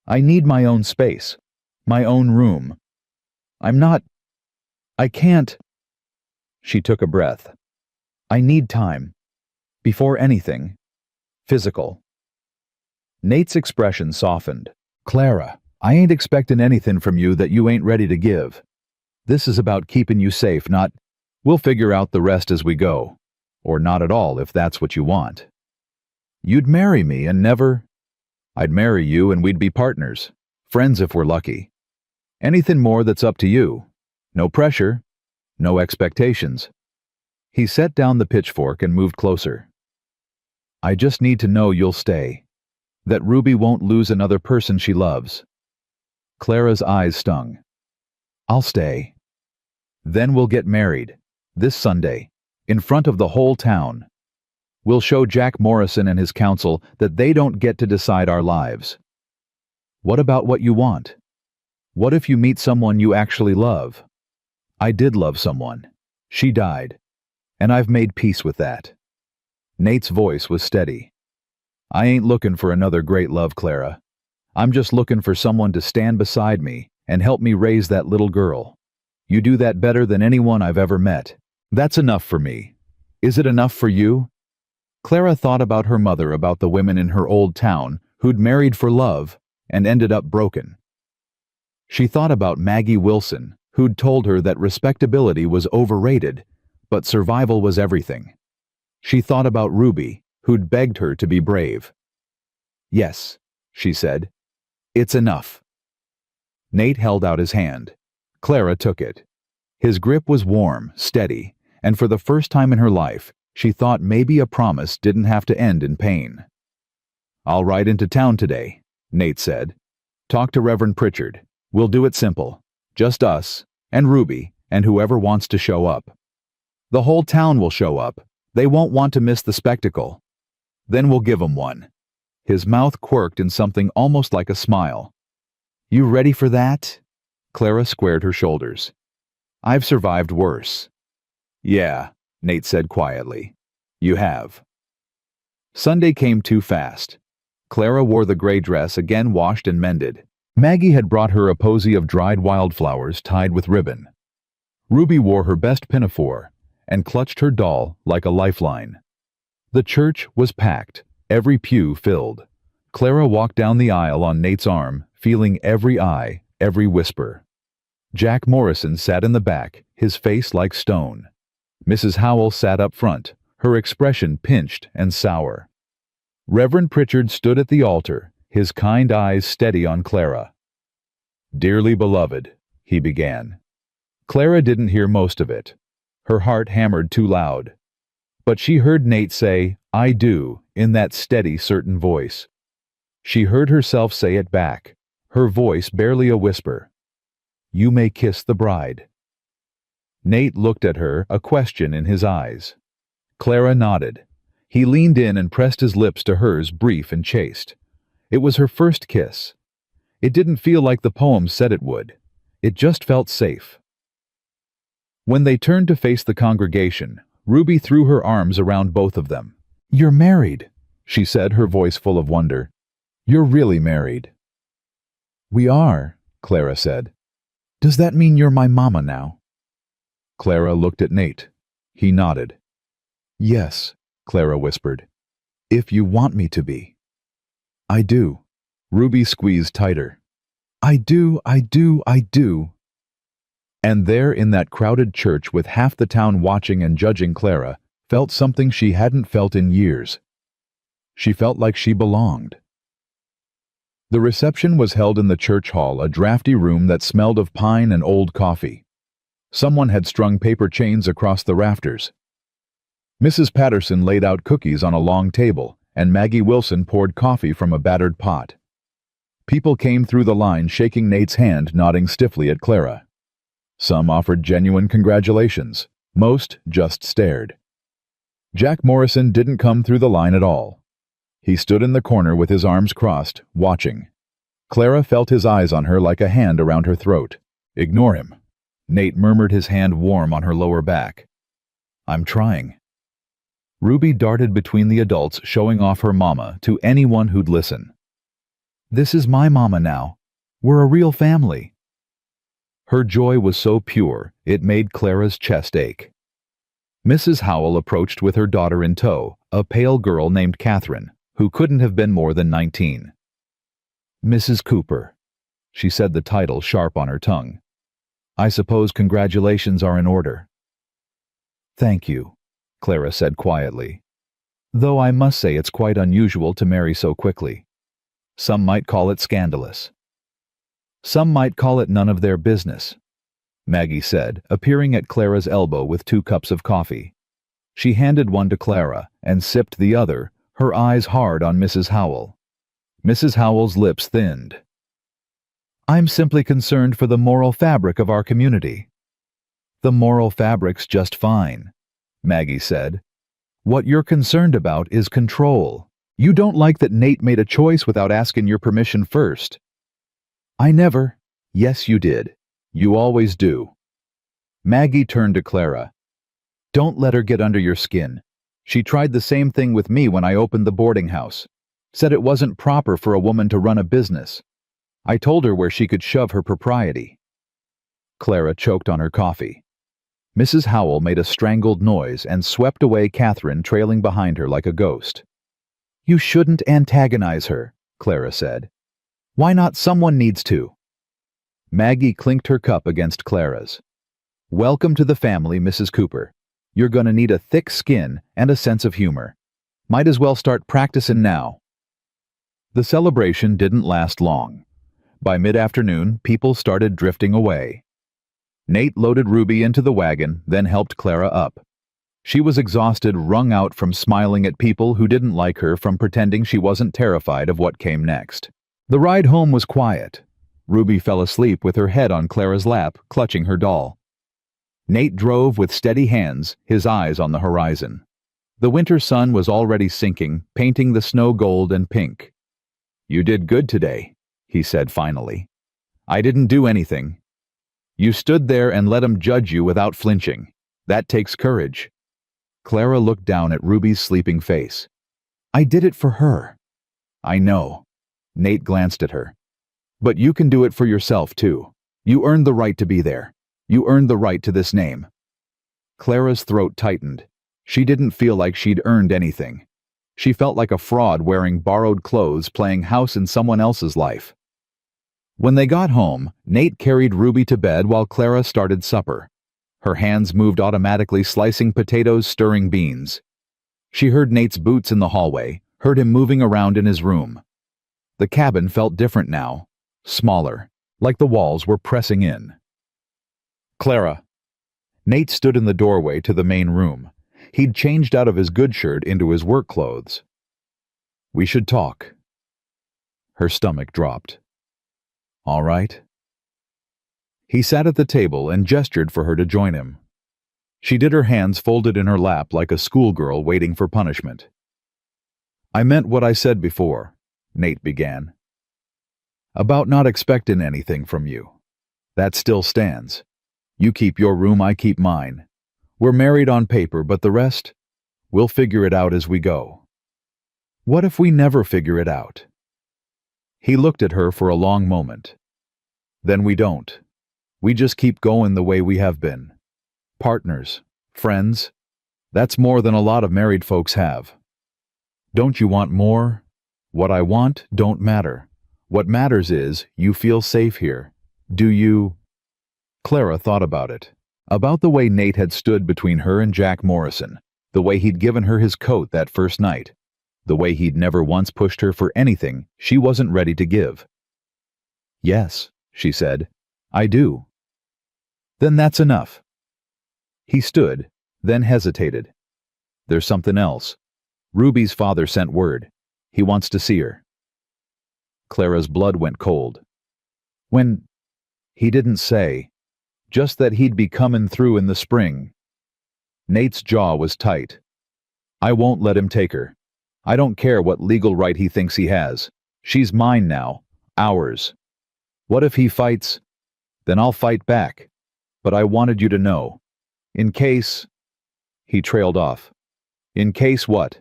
"I need my own space. My own room. I can't." She took a breath. "I need time. Before anything. Physical." Nate's expression softened. "Clara, I ain't expecting anything from you that you ain't ready to give. This is about keeping you safe, not, we'll figure out the rest as we go. Or not at all, if that's what you want. You'd marry me and never... I'd marry you and we'd be partners. Friends if we're lucky. Anything more, that's up to you. No pressure. No expectations." He set down the pitchfork and moved closer. "I just need to know you'll stay. That Ruby won't lose another person she loves." Clara's eyes stung. "I'll stay. Then we'll get married. This Sunday. In front of the whole town. We'll show Jack Morrison and his council that they don't get to decide our lives. What about what you want? What if you meet someone you actually love? I did love someone. She died. And I've made peace with that." Nate's voice was steady. "I ain't looking for another great love, Clara. I'm just looking for someone to stand beside me and help me raise that little girl. You do that better than anyone I've ever met. That's enough for me. Is it enough for you?" Clara thought about her mother, about the women in her old town who'd married for love and ended up broken. She thought about Maggie Wilson, who'd told her that respectability was overrated, but survival was everything. She thought about Ruby, who'd begged her to be brave. "Yes," she said. "It's enough." Nate held out his hand. Clara took it. His grip was warm, steady, and for the first time in her life, she thought maybe a promise didn't have to end in pain. "I'll ride into town today," Nate said. "Talk to Reverend Pritchard. We'll do it simple. Just us, and Ruby, and whoever wants to show up. The whole town will show up. They won't want to miss the spectacle. Then we'll give 'em one." His mouth quirked in something almost like a smile. "You ready for that?" Clara squared her shoulders. "I've survived worse." "Yeah," Nate said quietly. "You have." Sunday came too fast. Clara wore the gray dress, again washed and mended. Maggie had brought her a posy of dried wildflowers tied with ribbon. Ruby wore her best pinafore and clutched her doll like a lifeline. The church was packed, every pew filled. Clara walked down the aisle on Nate's arm, feeling every eye, every whisper. Jack Morrison sat in the back, his face like stone. Mrs. Howell sat up front, her expression pinched and sour. Reverend Pritchard stood at the altar, his kind eyes steady on Clara. "Dearly beloved," he began. Clara didn't hear most of it. Her heart hammered too loud. But she heard Nate say, "I do," in that steady, certain voice. She heard herself say it back, her voice barely a whisper. "You may kiss the bride." Nate looked at her, a question in his eyes. Clara nodded. He leaned in and pressed his lips to hers, brief and chaste. It was her first kiss. It didn't feel like the poem said it would. It just felt safe. When they turned to face the congregation, Ruby threw her arms around both of them. "You're married," she said, her voice full of wonder. "You're really married." "We are," Clara said. "Does that mean you're my mama now?" Clara looked at Nate. He nodded. "Yes," Clara whispered. "If you want me to be." "I do." Ruby squeezed tighter. "I do, I do, I do." And there in that crowded church with half the town watching and judging, Clara felt something she hadn't felt in years. She felt like she belonged. The reception was held in the church hall, a drafty room that smelled of pine and old coffee. Someone had strung paper chains across the rafters. Mrs. Patterson laid out cookies on a long table, and Maggie Wilson poured coffee from a battered pot. People came through the line shaking Nate's hand, nodding stiffly at Clara. Some offered genuine congratulations. Most just stared. Jack Morrison didn't come through the line at all. He stood in the corner with his arms crossed, watching. Clara felt his eyes on her like a hand around her throat. "Ignore him." Nate murmured, his hand warm on her lower back. "I'm trying." Ruby darted between the adults, showing off her mama to anyone who'd listen. "This is my mama now. We're a real family." Her joy was so pure, it made Clara's chest ache. Mrs. Howell approached with her daughter in tow, a pale girl named Catherine, who couldn't have been more than 19. "Mrs. Cooper." She said the title sharp on her tongue. "I suppose congratulations are in order." "Thank you," Clara said quietly. "Though I must say it's quite unusual to marry so quickly. Some might call it scandalous. Some might call it none of their business," Maggie said, appearing at Clara's elbow with 2 cups of coffee. She handed one to Clara and sipped the other, her eyes hard on Mrs. Howell. Mrs. Howell's lips thinned. "I'm simply concerned for the moral fabric of our community." "The moral fabric's just fine," Maggie said. "What you're concerned about is control. You don't like that Nate made a choice without asking your permission first." "I never." "Yes, you did. You always do." Maggie turned to Clara. "Don't let her get under your skin. She tried the same thing with me when I opened the boarding house. Said it wasn't proper for a woman to run a business. I told her where she could shove her propriety." Clara choked on her coffee. Mrs. Howell made a strangled noise and swept away Catherine, trailing behind her like a ghost. "You shouldn't antagonize her," Clara said. "Why not? Someone needs to." Maggie clinked her cup against Clara's. "Welcome to the family, Mrs. Cooper. You're gonna need a thick skin and a sense of humor. Might as well start practicing now." The celebration didn't last long. By mid-afternoon, people started drifting away. Nate loaded Ruby into the wagon, then helped Clara up. She was exhausted, wrung out from smiling at people who didn't like her, from pretending she wasn't terrified of what came next. The ride home was quiet. Ruby fell asleep with her head on Clara's lap, clutching her doll. Nate drove with steady hands, his eyes on the horizon. The winter sun was already sinking, painting the snow gold and pink. "You did good today," he said finally. "I didn't do anything. You stood there and let 'em judge you without flinching. That takes courage." Clara looked down at Ruby's sleeping face. "I did it for her." "I know." Nate glanced at her. "But you can do it for yourself, too. You earned the right to be there. You earned the right to this name." Clara's throat tightened. She didn't feel like she'd earned anything. She felt like a fraud wearing borrowed clothes, playing house in someone else's life. When they got home, Nate carried Ruby to bed while Clara started supper. Her hands moved automatically, slicing potatoes, stirring beans. She heard Nate's boots in the hallway, heard him moving around in his room. The cabin felt different now, smaller, like the walls were pressing in. "Clara." Nate stood in the doorway to the main room. He'd changed out of his good shirt into his work clothes. "We should talk." Her stomach dropped. "All right." He sat at the table and gestured for her to join him. She did, her hands folded in her lap like a schoolgirl waiting for punishment. "I meant what I said before," Nate began. "About not expecting anything from you. That still stands. You keep your room, I keep mine. We're married on paper, but the rest, we'll figure it out as we go." "What if we never figure it out?" He looked at her for a long moment. "Then we don't. We just keep going the way we have been. Partners, friends. That's more than a lot of married folks have. Don't you want more? What I want don't matter. What matters is you feel safe here. Do you?" Clara thought about it. About the way Nate had stood between her and Jack Morrison, the way he'd given her his coat that first night, the way he'd never once pushed her for anything she wasn't ready to give. "Yes," she said, "I do." "Then that's enough." He stood, then hesitated. "There's something else. Ruby's father sent word. He wants to see her." Clara's blood went cold. When? He didn't say. Just that he'd be comin' through in the spring. Nate's jaw was tight. I won't let him take her. I don't care what legal right he thinks he has. She's mine now. Ours. What if he fights? Then I'll fight back. But I wanted you to know. In case... He trailed off. In case what?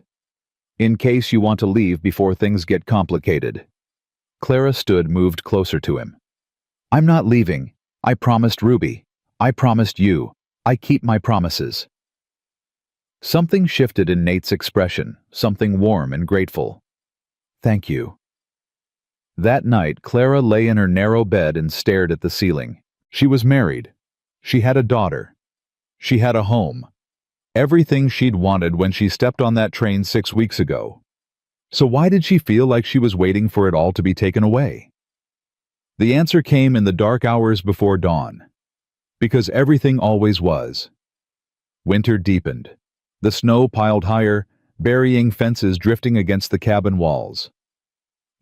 In case you want to leave before things get complicated. Clara stood, moved closer to him. I'm not leaving. I promised Ruby. I promised you. I keep my promises. Something shifted in Nate's expression, something warm and grateful. Thank you. That night, Clara lay in her narrow bed and stared at the ceiling. She was married. She had a daughter. She had a home. Everything she'd wanted when she stepped on that train 6 weeks ago. So why did she feel like she was waiting for it all to be taken away? The answer came in the dark hours before dawn. Because everything always was. Winter deepened. The snow piled higher, burying fences drifting against the cabin walls.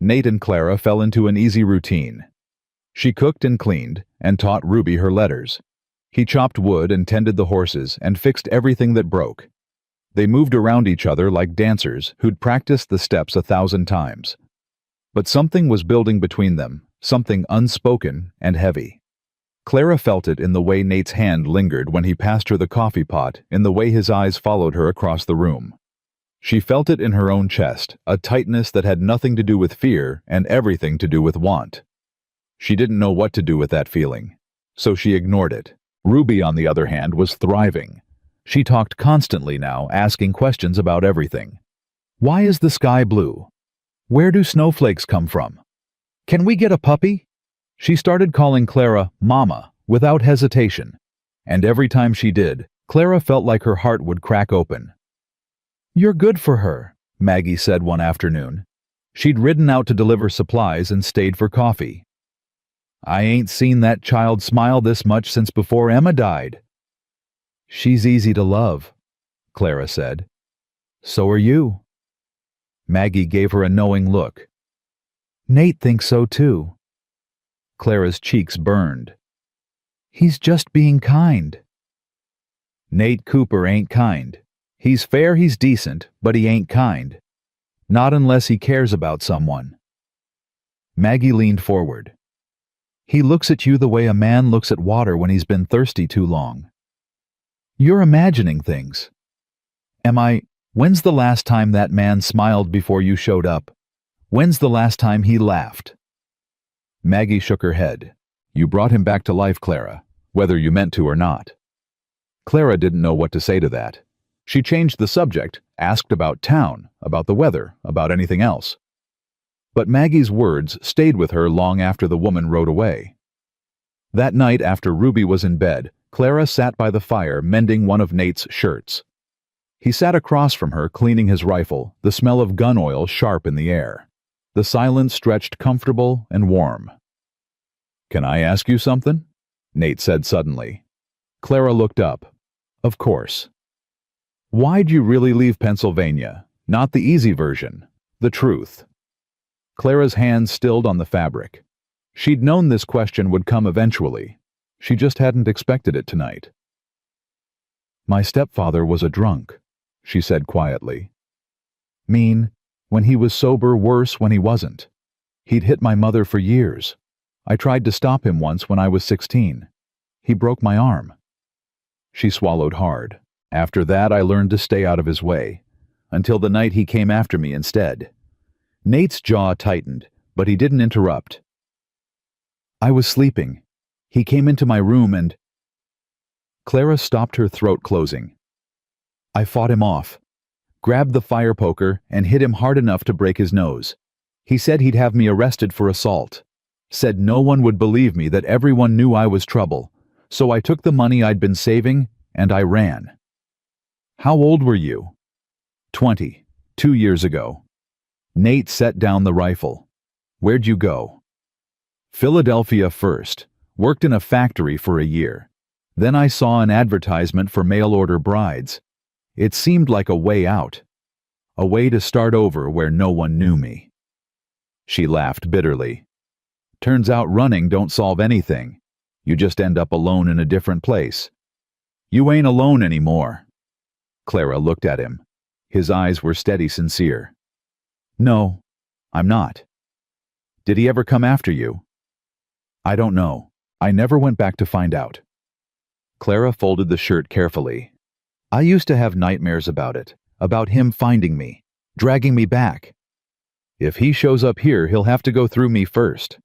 Nate and Clara fell into an easy routine. She cooked and cleaned, and taught Ruby her letters. He chopped wood and tended the horses and fixed everything that broke. They moved around each other like dancers who'd practiced the steps 1,000 times. But something was building between them, something unspoken and heavy. Clara felt it in the way Nate's hand lingered when he passed her the coffee pot, in the way his eyes followed her across the room. She felt it in her own chest, a tightness that had nothing to do with fear and everything to do with want. She didn't know what to do with that feeling, so she ignored it. Ruby, on the other hand, was thriving. She talked constantly now, asking questions about everything. Why is the sky blue? Where do snowflakes come from? Can we get a puppy? She started calling Clara Mama without hesitation, and every time she did, Clara felt like her heart would crack open. You're good for her, Maggie said one afternoon. She'd ridden out to deliver supplies and stayed for coffee. I ain't seen that child smile this much since before Emma died. She's easy to love, Clara said. So are you. Maggie gave her a knowing look. Nate thinks so too. Clara's cheeks burned. He's just being kind. Nate Cooper ain't kind. He's fair, he's decent, but he ain't kind. Not unless he cares about someone. Maggie leaned forward. He looks at you the way a man looks at water when he's been thirsty too long. You're imagining things. When's the last time that man smiled before you showed up? When's the last time he laughed? Maggie shook her head. You brought him back to life, Clara, whether you meant to or not. Clara didn't know what to say to that. She changed the subject, asked about town, about the weather, about anything else. But Maggie's words stayed with her long after the woman rode away. That night, after Ruby was in bed, Clara sat by the fire mending one of Nate's shirts. He sat across from her cleaning his rifle, the smell of gun oil sharp in the air. The silence stretched comfortable and warm. Can I ask you something? Nate said suddenly. Clara looked up. Of course. Why'd you really leave Pennsylvania? Not the easy version, the truth. Clara's hands stilled on the fabric. She'd known this question would come eventually. She just hadn't expected it tonight. My stepfather was a drunk, she said quietly. Mean, when he was sober, worse when he wasn't. He'd hit my mother for years. I tried to stop him once when I was 16. He broke my arm. She swallowed hard. After that, I learned to stay out of his way, until the night he came after me instead. Nate's jaw tightened, but he didn't interrupt. I was sleeping. He came into my room and... Clara stopped, her throat closing. I fought him off, grabbed the fire poker and hit him hard enough to break his nose. He said he'd have me arrested for assault. Said no one would believe me, that everyone knew I was trouble. So I took the money I'd been saving and I ran. How old were you? 20, 2 years ago. Nate set down the rifle. Where'd you go? Philadelphia first. Worked in a factory for a year. Then I saw an advertisement for mail-order brides. It seemed like a way out. A way to start over where no one knew me. She laughed bitterly. Turns out running don't solve anything. You just end up alone in a different place. You ain't alone anymore. Clara looked at him. His eyes were steady, sincere. No, I'm not. Did he ever come after you? I don't know. I never went back to find out. Clara folded the shirt carefully. I used to have nightmares about it, about him finding me, dragging me back. If he shows up here, he'll have to go through me first.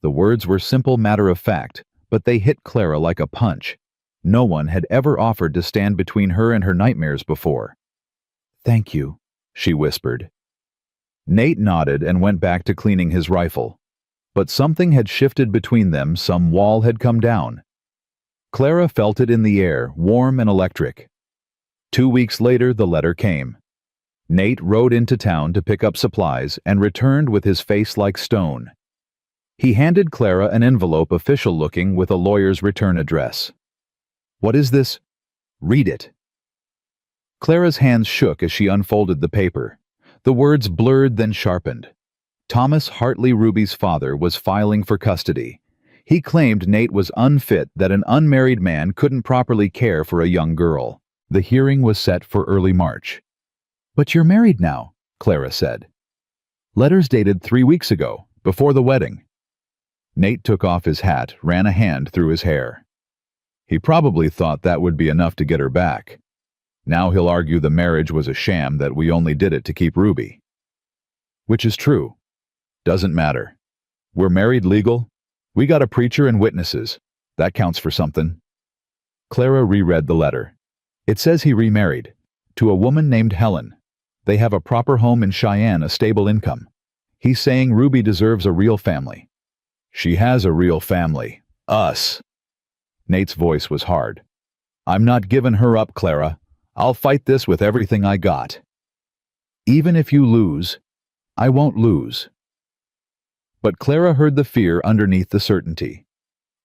The words were simple matter of fact, but they hit Clara like a punch. No one had ever offered to stand between her and her nightmares before. Thank you, she whispered. Nate nodded and went back to cleaning his rifle. But something had shifted between them, some wall had come down. Clara felt it in the air, warm and electric. 2 weeks later, the letter came. Nate rode into town to pick up supplies and returned with his face like stone. He handed Clara an envelope, official-looking, with a lawyer's return address. What is this? Read it. Clara's hands shook as she unfolded the paper. The words blurred, then sharpened. Thomas Hartley, Ruby's father, was filing for custody. He claimed Nate was unfit, that an unmarried man couldn't properly care for a young girl. The hearing was set for early March. But you're married now, Clara said. Letters dated 3 weeks ago, before the wedding. Nate took off his hat, ran a hand through his hair. He probably thought that would be enough to get her back. Now he'll argue the marriage was a sham, that we only did it to keep Ruby. Which is true. Doesn't matter. We're married legal. We got a preacher and witnesses. That counts for something. Clara reread the letter. It says he remarried. To a woman named Helen. They have a proper home in Cheyenne, a stable income. He's saying Ruby deserves a real family. She has a real family. Us. Nate's voice was hard. I'm not giving her up, Clara. I'll fight this with everything I got. Even if you lose, I won't lose. But Clara heard the fear underneath the certainty.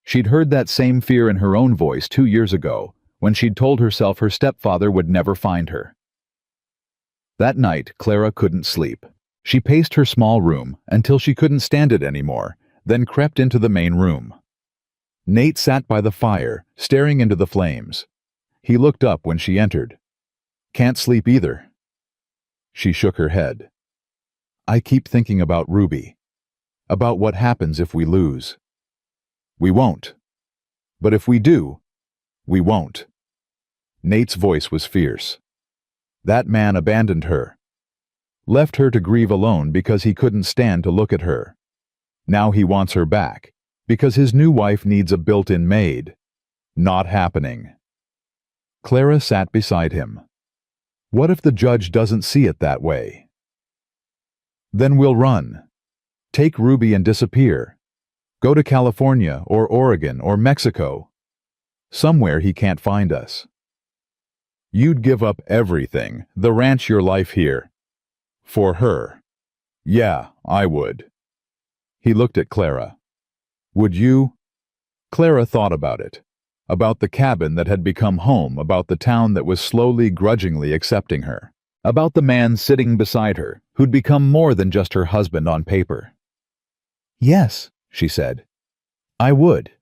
She'd heard that same fear in her own voice 2 years ago, when she'd told herself her stepfather would never find her. That night, Clara couldn't sleep. She paced her small room until she couldn't stand it anymore, then crept into the main room. Nate sat by the fire, staring into the flames. He looked up when she entered. Can't sleep either. She shook her head. I keep thinking about Ruby. About what happens if we lose. We won't. But if we do, we won't. Nate's voice was fierce. That man abandoned her. Left her to grieve alone because he couldn't stand to look at her. Now he wants her back, because his new wife needs a built-in maid. Not happening. Clara sat beside him. What if the judge doesn't see it that way? Then we'll run. Take Ruby and disappear. Go to California or Oregon or Mexico. Somewhere he can't find us. You'd give up everything, the ranch, your life here. For her. Yeah, I would. He looked at Clara. Would you? Clara thought about it. About the cabin that had become home, about the town that was slowly, grudgingly accepting her. About the man sitting beside her, who'd become more than just her husband on paper. Yes, she said. I would.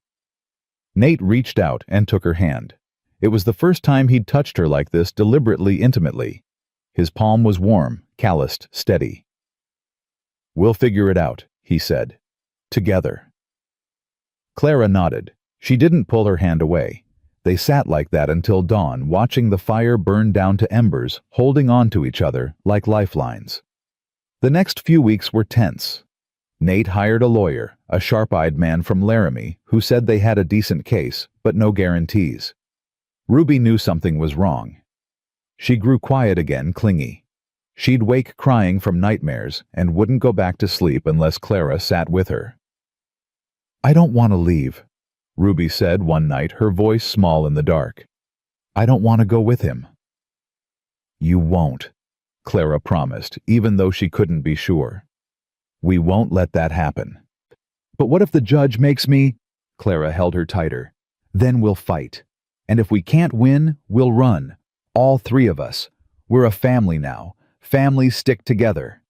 Nate reached out and took her hand. It was the first time he'd touched her like this, deliberately, intimately. His palm was warm, calloused, steady. We'll figure it out, he said. Together. Clara nodded. She didn't pull her hand away. They sat like that until dawn, watching the fire burn down to embers, holding on to each other like lifelines. The next few weeks were tense. Nate hired a lawyer, a sharp-eyed man from Laramie, who said they had a decent case, but no guarantees. Ruby knew something was wrong. She grew quiet again, clingy. She'd wake crying from nightmares and wouldn't go back to sleep unless Clara sat with her. I don't want to leave, Ruby said one night, her voice small in the dark. I don't want to go with him. You won't, Clara promised, even though she couldn't be sure. We won't let that happen. But what if the judge makes me? Clara held her tighter. Then we'll fight. And if we can't win, we'll run. All 3 of us. We're a family now. Families stick together.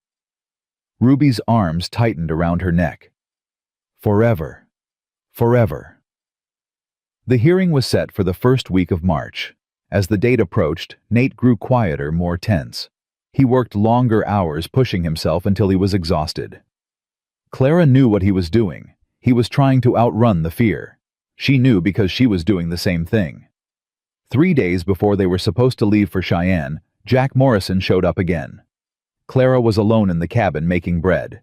Ruby's arms tightened around her neck. Forever. Forever. The hearing was set for the first week of March. As the date approached, Nate grew quieter, more tense. He worked longer hours, pushing himself until he was exhausted. Clara knew what he was doing. He was trying to outrun the fear. She knew because she was doing the same thing. 3 days before they were supposed to leave for Cheyenne, Jack Morrison showed up again. Clara was alone in the cabin making bread.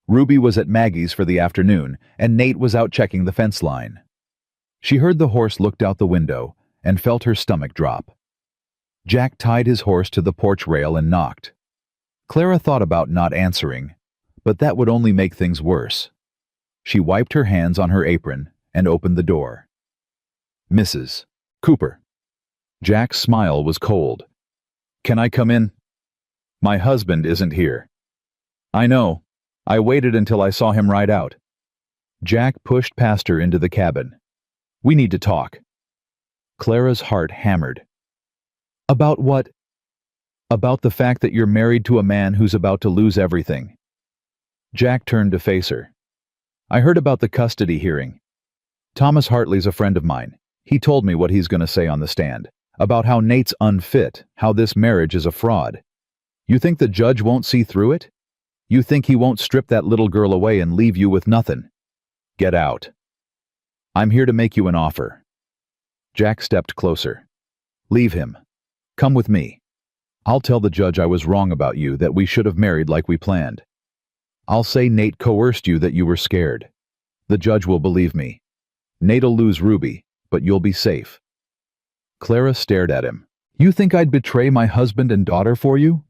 Ruby was at Maggie's for the afternoon, and Nate was out checking the fence line. She heard the horse looked out the window and felt her stomach drop. Jack tied his horse to the porch rail and knocked. Clara thought about not answering, but that would only make things worse. She wiped her hands on her apron and opened the door. "Mrs. Cooper." Jack's smile was cold. "Can I come in?" "My husband isn't here." "I know. I waited until I saw him ride out." Jack pushed past her into the cabin. "We need to talk." Clara's heart hammered. "About what?" "About the fact that you're married to a man who's about to lose everything." Jack turned to face her. "I heard about the custody hearing. Thomas Hartley's a friend of mine. He told me what he's going to say on the stand, about how Nate's unfit, how this marriage is a fraud. You think the judge won't see through it? You think he won't strip that little girl away and leave you with nothing? Get out. I'm here to make you an offer." Jack stepped closer. "Leave him. Come with me. I'll tell the judge I was wrong about you, that we should have married like we planned. I'll say Nate coerced you, that you were scared. The judge will believe me. Nate'll lose Ruby, but you'll be safe." Clara stared at him. "You think I'd betray my husband and daughter for you?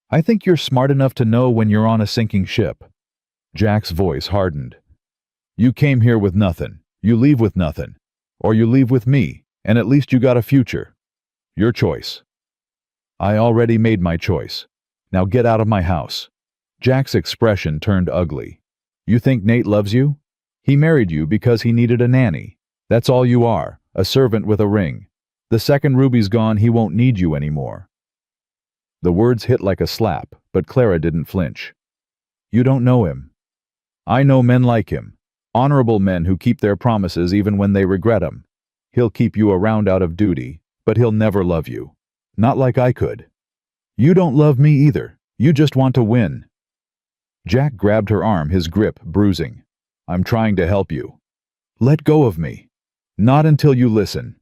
I think you're smart enough to know when you're on a sinking ship." Jack's voice hardened. "You came here with nothing. You leave with nothing. Or you leave with me, and at least you got a future. Your choice." "I already made my choice. Now get out of my house." Jack's expression turned ugly. "You think Nate loves you? He married you because he needed a nanny. That's all you are, a servant with a ring. The second Ruby's gone, he won't need you anymore." The words hit like a slap, but Clara didn't flinch. "You don't know him. I know men like him. Honorable men who keep their promises even when they regret 'em. He'll keep you around out of duty, but he'll never love you. Not like I could. You don't love me either. You just want to win." Jack grabbed her arm, his grip bruising. "I'm trying to help you. Let go of me. Not until you listen."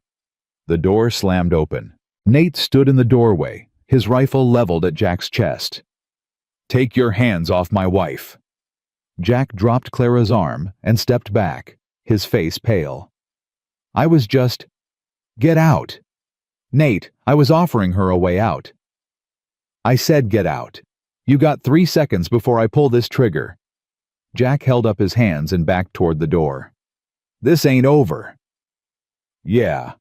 The door slammed open. Nate stood in the doorway, his rifle leveled at Jack's chest. "Take your hands off my wife." Jack dropped Clara's arm and stepped back, his face pale. "I was just... Get out." "Nate, I was offering her a way out." "I said get out. You got 3 seconds before I pull this trigger." Jack held up his hands and backed toward the door. "This ain't over." "Yeah,"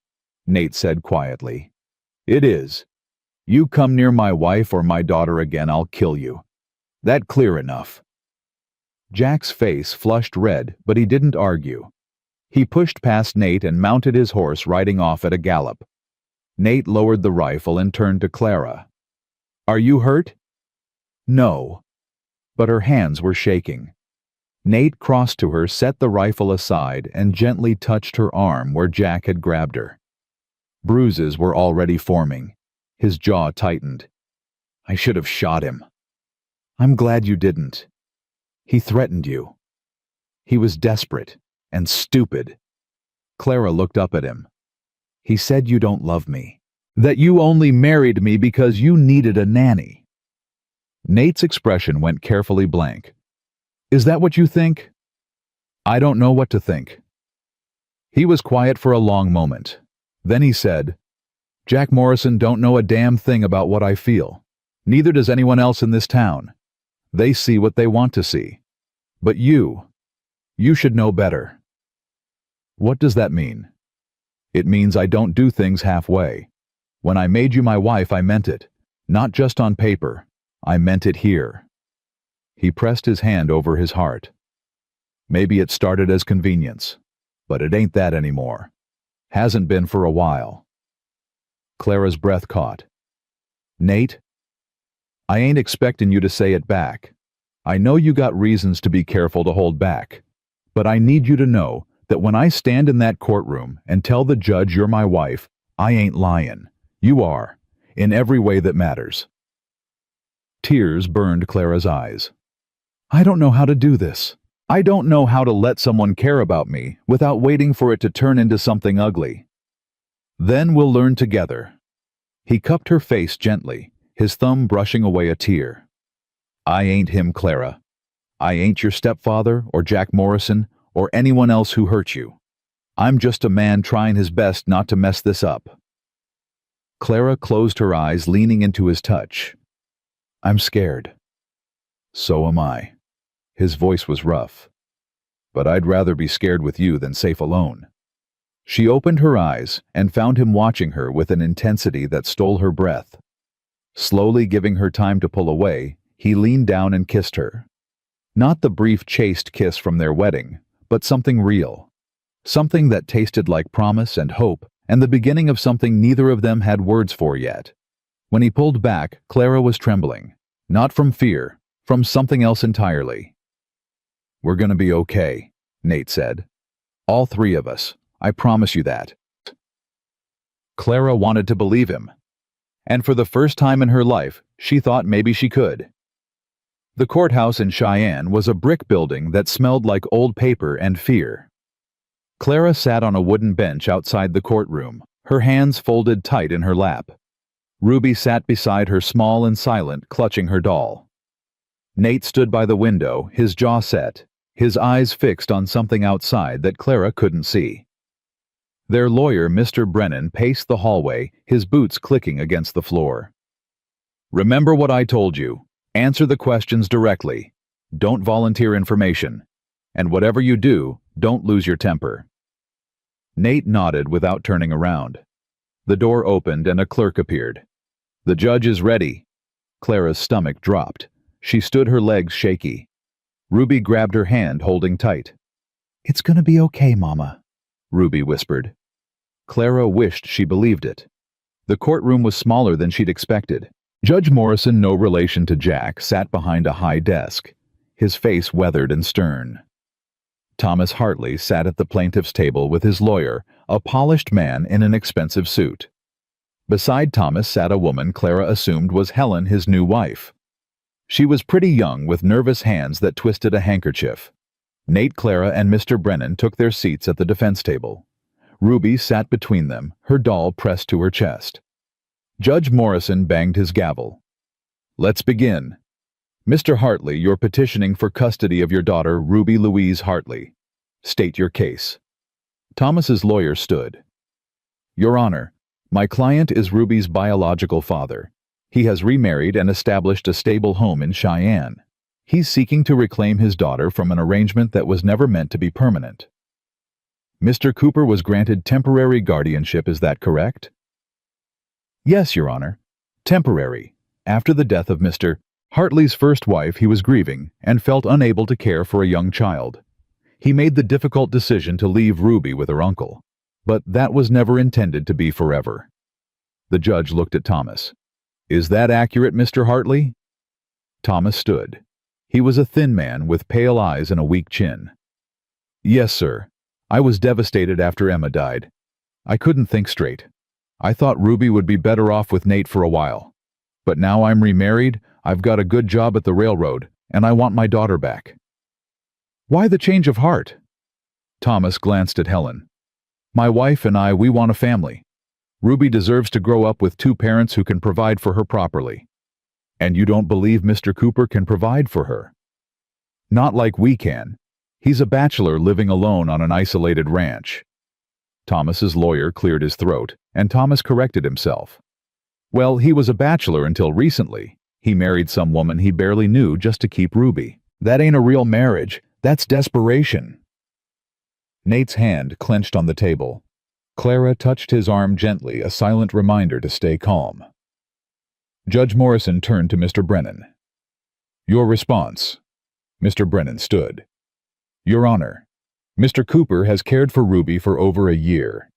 Nate said quietly. "It is. You come near my wife or my daughter again, I'll kill you. That clear enough?" Jack's face flushed red, but he didn't argue. He pushed past Nate and mounted his horse, riding off at a gallop. Nate lowered the rifle and turned to Clara. "Are you hurt?" "No." But her hands were shaking. Nate crossed to her, set the rifle aside, and gently touched her arm where Jack had grabbed her. Bruises were already forming. His jaw tightened. "I should have shot him." "I'm glad you didn't. He threatened you. He was desperate and stupid." Clara looked up at him. "He said you don't love me. That you only married me because you needed a nanny." Nate's expression went carefully blank. "Is that what you think?" "I don't know what to think." He was quiet for a long moment. Then he said, "Jack Morrison don't know a damn thing about what I feel. Neither does anyone else in this town. They see what they want to see. But you should know better." "What does that mean?" "It means I don't do things halfway. When I made you my wife, I meant it. Not just on paper. I meant it here." He pressed his hand over his heart. "Maybe it started as convenience, but it ain't that anymore. Hasn't been for a while." Clara's breath caught. "Nate, I ain't expecting you to say it back. I know you got reasons to be careful to hold back, but I need you to know that when I stand in that courtroom and tell the judge you're my wife, I ain't lying. You are, in every way that matters." Tears burned Clara's eyes. "I don't know how to do this. I don't know how to let someone care about me without waiting for it to turn into something ugly." "Then we'll learn together." He cupped her face gently, his thumb brushing away a tear. "I ain't him, Clara. I ain't your stepfather or Jack Morrison or anyone else who hurt you. I'm just a man trying his best not to mess this up." Clara closed her eyes, leaning into his touch. "I'm scared." "So am I." His voice was rough. "But I'd rather be scared with you than safe alone." She opened her eyes and found him watching her with an intensity that stole her breath. Slowly giving her time to pull away, he leaned down and kissed her. Not the brief chaste kiss from their wedding, but something real. Something that tasted like promise and hope, and the beginning of something neither of them had words for yet. When he pulled back, Clara was trembling. Not from fear, from something else entirely. "We're gonna be okay," Nate said. "All three of us. I promise you that." Clara wanted to believe him. And for the first time in her life, she thought maybe she could. The courthouse in Cheyenne was a brick building that smelled like old paper and fear. Clara sat on a wooden bench outside the courtroom, her hands folded tight in her lap. Ruby sat beside her, small and silent, clutching her doll. Nate stood by the window, his jaw set, his eyes fixed on something outside that Clara couldn't see. Their lawyer, Mr. Brennan, paced the hallway, his boots clicking against the floor. "Remember what I told you. Answer the questions directly. Don't volunteer information. And whatever you do, don't lose your temper." Nate nodded without turning around. The door opened and a clerk appeared. "The judge is ready." Clara's stomach dropped. She stood, her legs shaky. Ruby grabbed her hand, holding tight. "It's gonna be okay, Mama," Ruby whispered. Clara wished she believed it. The courtroom was smaller than she'd expected. Judge Morrison, no relation to Jack, sat behind a high desk, his face weathered and stern. Thomas Hartley sat at the plaintiff's table with his lawyer, a polished man in an expensive suit. Beside Thomas sat a woman Clara assumed was Helen, his new wife. She was pretty young, with nervous hands that twisted a handkerchief. Nate, Clara, and Mr. Brennan took their seats at the defense table. Ruby sat between them, her doll pressed to her chest. Judge Morrison banged his gavel. "Let's begin. Mr. Hartley, you're petitioning for custody of your daughter, Ruby Louise Hartley. State your case." Thomas's lawyer stood. "Your Honor, my client is Ruby's biological father. He has remarried and established a stable home in Cheyenne. He's seeking to reclaim his daughter from an arrangement that was never meant to be permanent. Mr. Cooper was granted temporary guardianship, is that correct?" "Yes, Your Honor. Temporary. After the death of Mr. Hartley's first wife, he was grieving and felt unable to care for a young child. He made the difficult decision to leave Ruby with her uncle. But that was never intended to be forever." The judge looked at Thomas. "Is that accurate, Mr. Hartley?" Thomas stood. He was a thin man with pale eyes and a weak chin. "Yes, sir. I was devastated after Emma died. I couldn't think straight. I thought Ruby would be better off with Nate for a while. But now I'm remarried, I've got a good job at the railroad, and I want my daughter back." "Why the change of heart?" Thomas glanced at Helen. "My wife and I, we want a family. Ruby deserves to grow up with two parents who can provide for her properly. And you don't believe Mr. Cooper can provide for her?" "Not like we can. He's a bachelor living alone on an isolated ranch." Thomas's lawyer cleared his throat, and Thomas corrected himself. "Well, he was a bachelor until recently. He married some woman he barely knew just to keep Ruby. That ain't a real marriage. That's desperation." Nate's hand clenched on the table. Clara touched his arm gently, a silent reminder to stay calm. Judge Morrison turned to Mr. Brennan. "Your response." Mr. Brennan stood. "Your Honor, Mr. Cooper has cared for Ruby for over a year.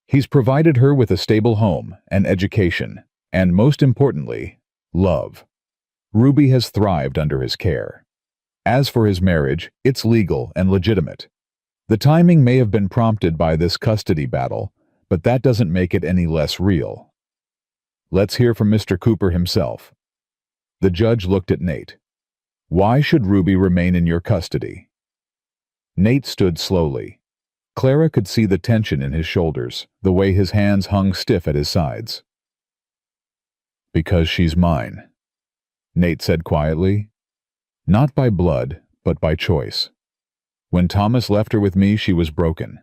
He's provided her with a stable home, an education, and most importantly, love. Ruby has thrived under his care. As for his marriage, it's legal and legitimate. The timing may have been prompted by this custody battle, but that doesn't make it any less real. Let's hear from Mr. Cooper himself. The judge looked at Nate. Why should Ruby remain in your custody? Nate stood slowly. Clara could see the tension in his shoulders, the way his hands hung stiff at his sides. Because she's mine, Nate said quietly. Not by blood, but by choice. When Thomas left her with me, she was broken.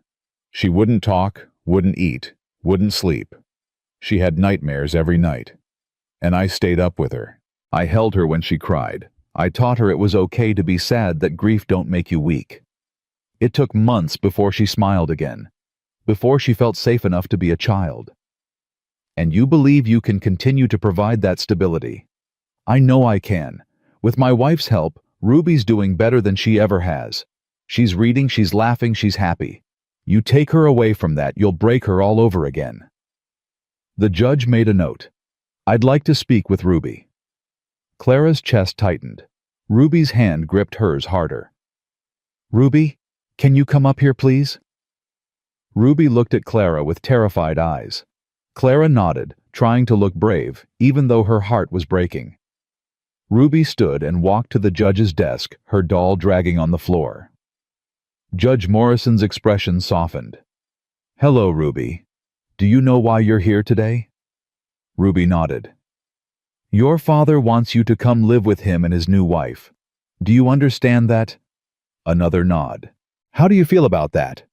She wouldn't talk, wouldn't eat, wouldn't sleep. She had nightmares every night. And I stayed up with her. I held her when she cried. I taught her it was okay to be sad, that grief don't make you weak. It took months before she smiled again, before she felt safe enough to be a child. And you believe you can continue to provide that stability. I know I can. With my wife's help, Ruby's doing better than she ever has. She's reading, she's laughing, she's happy. You take her away from that, you'll break her all over again. The judge made a note. I'd like to speak with Ruby. Clara's chest tightened. Ruby's hand gripped hers harder. Ruby, can you come up here, please? Ruby looked at Clara with terrified eyes. Clara nodded, trying to look brave, even though her heart was breaking. Ruby stood and walked to the judge's desk, her doll dragging on the floor. Judge Morrison's expression softened. Hello, Ruby. Do you know why you're here today? Ruby nodded. Your father wants you to come live with him and his new wife. Do you understand that? Another nod. How do you feel about that?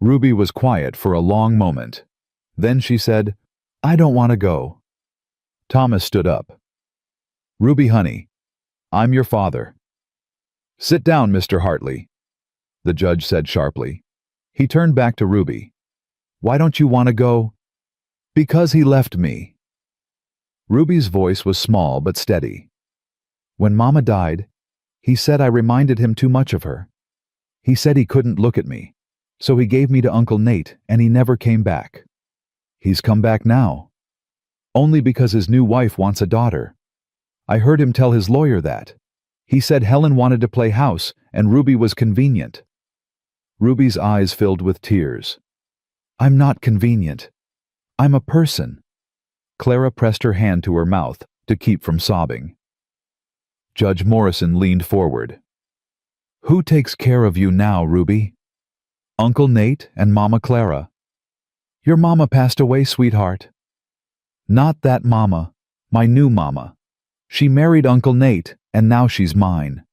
Ruby was quiet for a long moment. Then she said, I don't want to go. Thomas stood up. Ruby, honey, I'm your father. Sit down, Mr. Hartley, the judge said sharply. He turned back to Ruby. Why don't you want to go? Because he left me. Ruby's voice was small but steady. When Mama died, he said I reminded him too much of her. He said he couldn't look at me, so he gave me to Uncle Nate, and he never came back. He's come back now. Only because his new wife wants a daughter. I heard him tell his lawyer that. He said Helen wanted to play house, and Ruby was convenient. Ruby's eyes filled with tears. I'm not convenient. I'm a person. Clara pressed her hand to her mouth to keep from sobbing. Judge Morrison leaned forward. Who takes care of you now, Ruby? Uncle Nate and Mama Clara. Your mama passed away, sweetheart. Not that mama, my new mama. She married Uncle Nate, and now she's mine.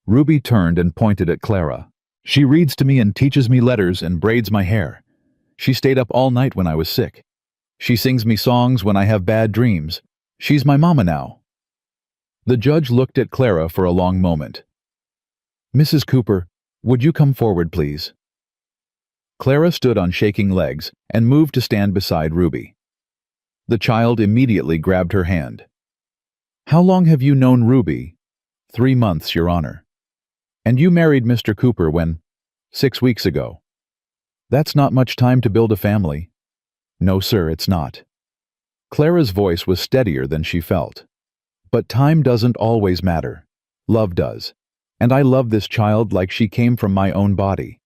Ruby turned and pointed at Clara. She reads to me and teaches me letters and braids my hair. She stayed up all night when I was sick. She sings me songs when I have bad dreams. She's my mama now. The judge looked at Clara for a long moment. Mrs. Cooper, would you come forward, please? Clara stood on shaking legs and moved to stand beside Ruby. The child immediately grabbed her hand. How long have you known Ruby? 3 months, Your Honor. And you married Mr. Cooper when? 6 weeks ago. That's not much time to build a family. No, sir, it's not. Clara's voice was steadier than she felt. But time doesn't always matter. Love does. And I love this child like she came from my own body.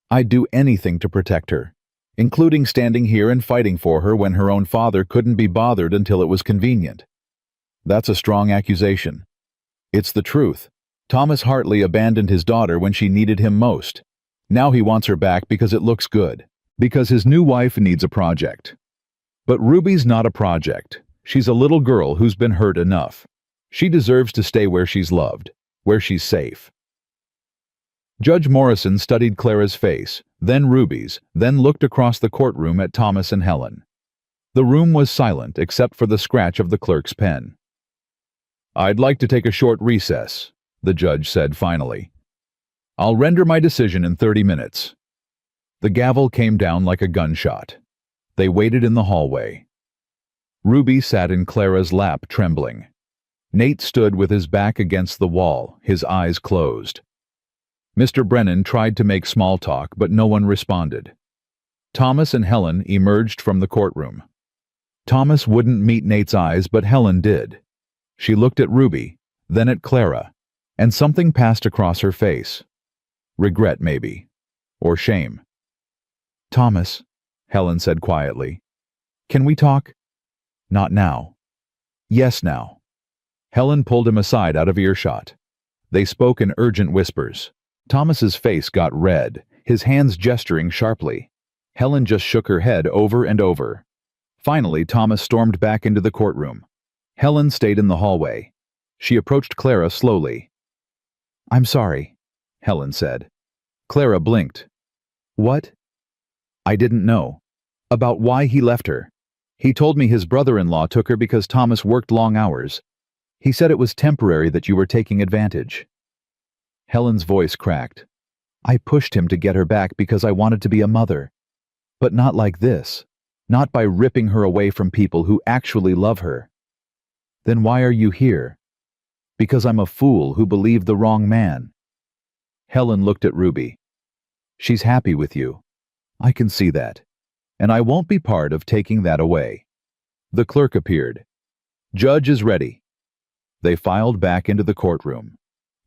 I'd do anything to protect her, including standing here and fighting for her when her own father couldn't be bothered until it was convenient. That's a strong accusation. It's the truth. Thomas Hartley abandoned his daughter when she needed him most. Now he wants her back because it looks good, because his new wife needs a project. But Ruby's not a project. She's a little girl who's been hurt enough. She deserves to stay where she's loved, where she's safe. Judge Morrison studied Clara's face, then Ruby's, then looked across the courtroom at Thomas and Helen. The room was silent except for the scratch of the clerk's pen. I'd like to take a short recess, the judge said finally. I'll render my decision in 30 minutes. The gavel came down like a gunshot. They waited in the hallway. Ruby sat in Clara's lap, trembling. Nate stood with his back against the wall, his eyes closed. Mr. Brennan tried to make small talk, but no one responded. Thomas and Helen emerged from the courtroom. Thomas wouldn't meet Nate's eyes, but Helen did. She looked at Ruby, then at Clara, and something passed across her face. Regret, maybe. Or shame. "Thomas," Helen said quietly, "can we talk?" "Not now." "Yes, now." Helen pulled him aside out of earshot. They spoke in urgent whispers. Thomas's face got red, his hands gesturing sharply. Helen just shook her head over and over. Finally, Thomas stormed back into the courtroom. Helen stayed in the hallway. She approached Clara slowly. "I'm sorry," Helen said. Clara blinked. "What?" "I didn't know. About why he left her. He told me his brother-in-law took her because Thomas worked long hours. He said it was temporary, that you were taking advantage." Helen's voice cracked. "I pushed him to get her back because I wanted to be a mother. But not like this. Not by ripping her away from people who actually love her." "Then why are you here?" "Because I'm a fool who believed the wrong man." Helen looked at Ruby. "She's happy with you. I can see that. And I won't be part of taking that away." The clerk appeared. "Judge is ready." They filed back into the courtroom.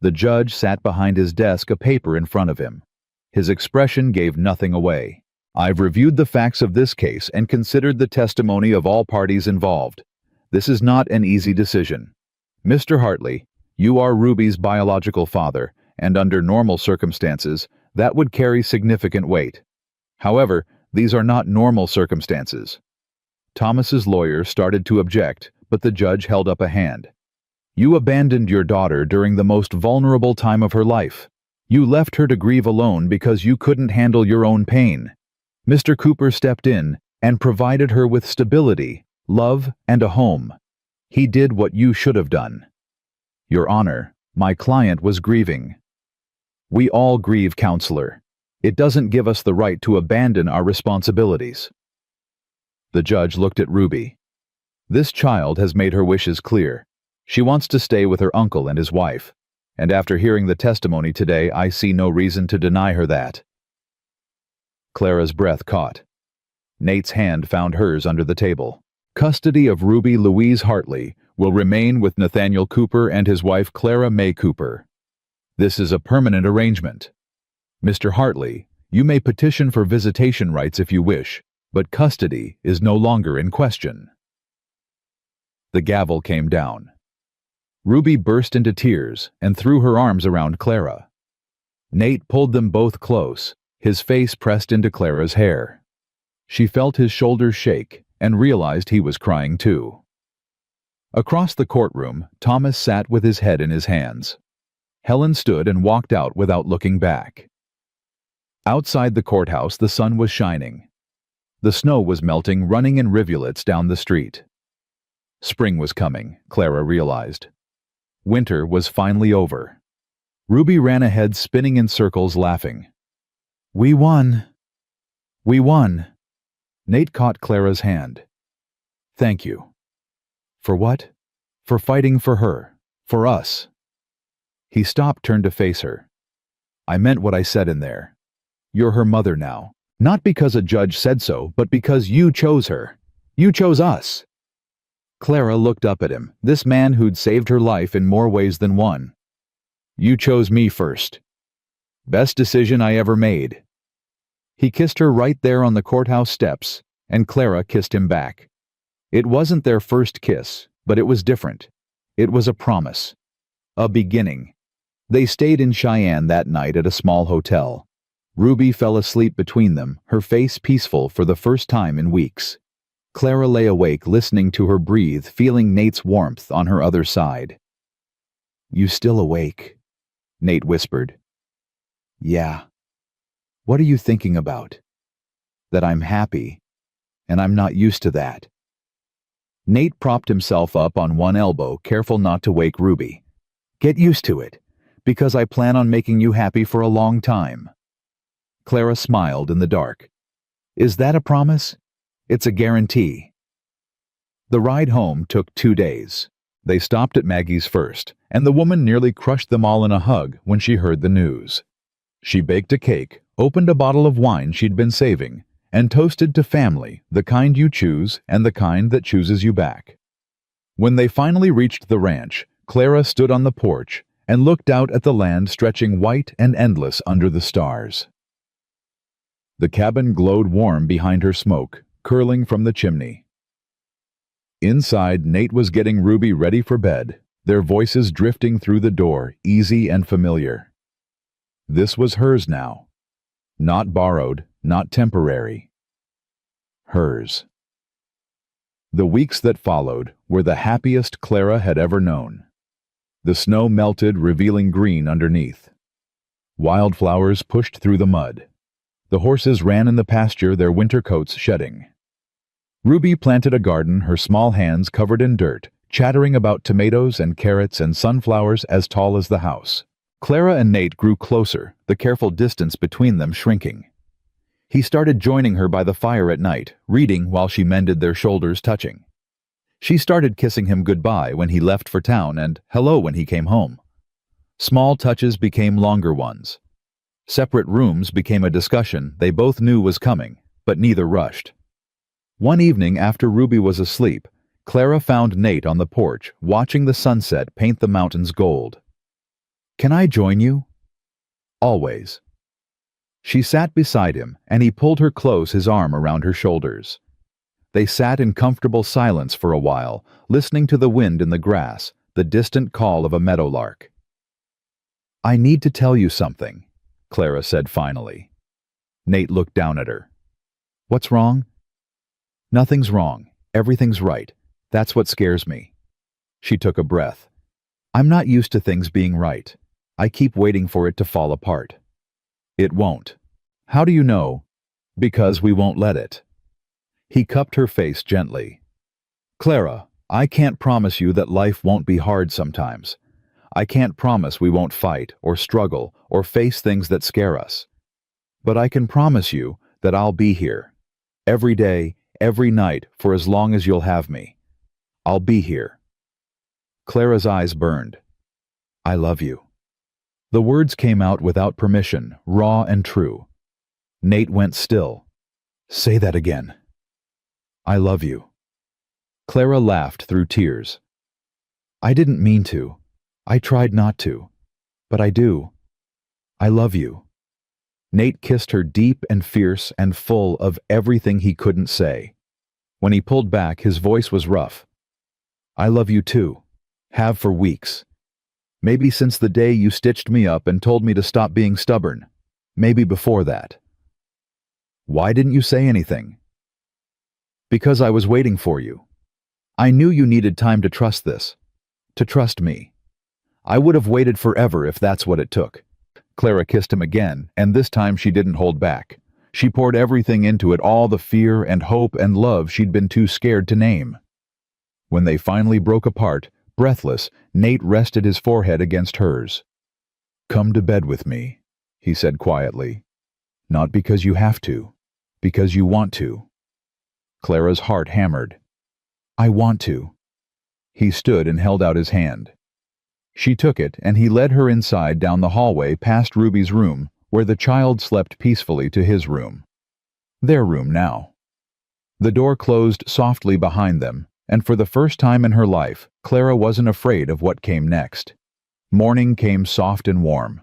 The judge sat behind his desk, a paper in front of him. His expression gave nothing away. "I've reviewed the facts of this case and considered the testimony of all parties involved. This is not an easy decision. Mr. Hartley, you are Ruby's biological father, and under normal circumstances, that would carry significant weight. However, these are not normal circumstances." Thomas's lawyer started to object, but the judge held up a hand. "You abandoned your daughter during the most vulnerable time of her life. You left her to grieve alone because you couldn't handle your own pain. Mr. Cooper stepped in and provided her with stability, love, and a home. He did what you should have done. Your Honor, my client was grieving." "We all grieve, Counselor. It doesn't give us the right to abandon our responsibilities." The judge looked at Ruby. "This child has made her wishes clear. She wants to stay with her uncle and his wife, and after hearing the testimony today, I see no reason to deny her that." Clara's breath caught. Nate's hand found hers under the table. "Custody of Ruby Louise Hartley will remain with Nathaniel Cooper and his wife Clara May Cooper. This is a permanent arrangement. Mr. Hartley, you may petition for visitation rights if you wish, but custody is no longer in question." The gavel came down. Ruby burst into tears and threw her arms around Clara. Nate pulled them both close, his face pressed into Clara's hair. She felt his shoulders shake and realized he was crying too. Across the courtroom, Thomas sat with his head in his hands. Helen stood and walked out without looking back. Outside the courthouse, the sun was shining. The snow was melting, running in rivulets down the street. Spring was coming, Clara realized. Winter was finally over. Ruby ran ahead, spinning in circles, laughing. "We won! We won!" Nate caught Clara's hand. "Thank you." "For what?" "For fighting for her. For us." He stopped, turned to face her. "I meant what I said in there. You're her mother now. Not because a judge said so, but because you chose her. You chose us." Clara looked up at him, this man who'd saved her life in more ways than one. "You chose me first. Best decision I ever made." He kissed her right there on the courthouse steps, and Clara kissed him back. It wasn't their first kiss, but it was different. It was a promise. A beginning. They stayed in Cheyenne that night at a small hotel. Ruby fell asleep between them, her face peaceful for the first time in weeks. Clara lay awake, listening to her breathe, feeling Nate's warmth on her other side. "You still awake?" Nate whispered. "Yeah." "What are you thinking about?" "That I'm happy, and I'm not used to that." Nate propped himself up on one elbow, careful not to wake Ruby. "Get used to it, because I plan on making you happy for a long time." Clara smiled in the dark. "Is that a promise?" "It's a guarantee." The ride home took 2 days. They stopped at Maggie's first, and the woman nearly crushed them all in a hug when she heard the news. She baked a cake, opened a bottle of wine she'd been saving, and toasted to family, the kind you choose and the kind that chooses you back. When they finally reached the ranch, Clara stood on the porch and looked out at the land stretching white and endless under the stars. The cabin glowed warm behind her smoke, curling from the chimney. Inside, Nate was getting Ruby ready for bed, their voices drifting through the door, easy and familiar. This was hers now. Not borrowed, not temporary. Hers. The weeks that followed were the happiest Clara had ever known. The snow melted, revealing green underneath. Wildflowers pushed through the mud. The horses ran in the pasture, their winter coats shedding. Ruby planted a garden, her small hands covered in dirt, chattering about tomatoes and carrots and sunflowers as tall as the house. Clara and Nate grew closer, the careful distance between them shrinking. He started joining her by the fire at night, reading while she mended, their shoulders touching. She started kissing him goodbye when he left for town and hello when he came home. Small touches became longer ones. Separate rooms became a discussion they both knew was coming, but neither rushed. One evening after Ruby was asleep, Clara found Nate on the porch, watching the sunset paint the mountains gold. "Can I join you?" "Always." She sat beside him, and he pulled her close, his arm around her shoulders. They sat in comfortable silence for a while, listening to the wind in the grass, the distant call of a meadowlark. "I need to tell you something," Clara said finally. Nate looked down at her. "What's wrong?" "Nothing's wrong. Everything's right. That's what scares me." She took a breath. "I'm not used to things being right. I keep waiting for it to fall apart." "It won't." "How do you know?" "Because we won't let it." He cupped her face gently. "Clara, I can't promise you that life won't be hard sometimes. I can't promise we won't fight or struggle or face things that scare us. But I can promise you that I'll be here. Every day, every night, for as long as you'll have me. I'll be here." Clara's eyes burned. "I love you." The words came out without permission, raw and true. Nate went still. "Say that again." "I love you." Clara laughed through tears. "I didn't mean to. I tried not to. But I do. I love you." Nate kissed her deep and fierce and full of everything he couldn't say. When he pulled back, his voice was rough. "I love you too. Have for weeks. Maybe since the day you stitched me up and told me to stop being stubborn. Maybe before that." "Why didn't you say anything?" "Because I was waiting for you. I knew you needed time to trust this. To trust me. I would have waited forever if that's what it took." Clara kissed him again, and this time she didn't hold back. She poured everything into it, all the fear and hope and love she'd been too scared to name. When they finally broke apart, breathless, Nate rested his forehead against hers. "Come to bed with me," he said quietly. "Not because you have to, because you want to." Clara's heart hammered. "I want to." He stood and held out his hand. She took it, and he led her inside, down the hallway, past Ruby's room, where the child slept peacefully, to his room. Their room now. The door closed softly behind them, and for the first time in her life, Clara wasn't afraid of what came next. Morning came soft and warm.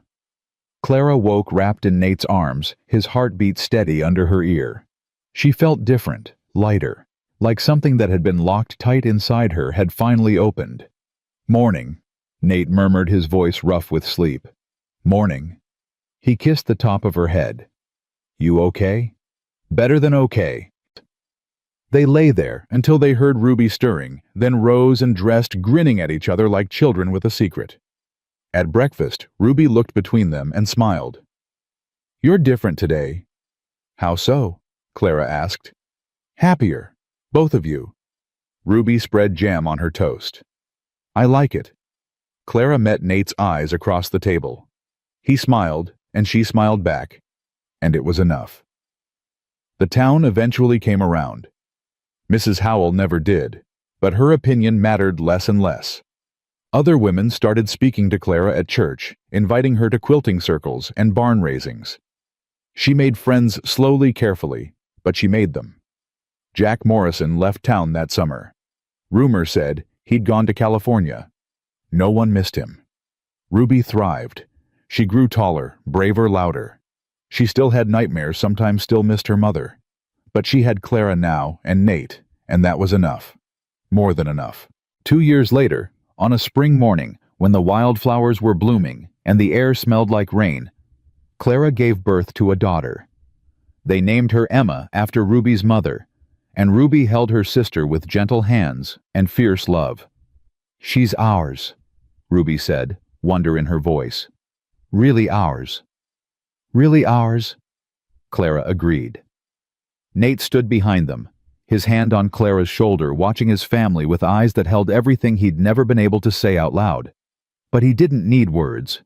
Clara woke wrapped in Nate's arms, his heartbeat steady under her ear. She felt different, lighter, like something that had been locked tight inside her had finally opened. "Morning," Nate murmured, his voice rough with sleep. "Morning." He kissed the top of her head. "You okay?" "Better than okay." They lay there until they heard Ruby stirring, then rose and dressed, grinning at each other like children with a secret. At breakfast, Ruby looked between them and smiled. "You're different today." "How so?" Clara asked. "Happier. Both of you." Ruby spread jam on her toast. "I like it." Clara met Nate's eyes across the table. He smiled, and she smiled back, and it was enough. The town eventually came around. Mrs. Howell never did, but her opinion mattered less and less. Other women started speaking to Clara at church, inviting her to quilting circles and barn raisings. She made friends slowly, carefully, but she made them. Jack Morrison left town that summer. Rumor said he'd gone to California. No one missed him. Ruby thrived. She grew taller, braver, louder. She still had nightmares, sometimes still missed her mother. But she had Clara now and Nate, and that was enough. More than enough. 2 years later, on a spring morning, when the wildflowers were blooming and the air smelled like rain, Clara gave birth to a daughter. They named her Emma after Ruby's mother, and Ruby held her sister with gentle hands and fierce love. "She's ours," Ruby said, wonder in her voice. "Really ours." "Really ours," Clara agreed. Nate stood behind them, his hand on Clara's shoulder, watching his family with eyes that held everything he'd never been able to say out loud. But he didn't need words.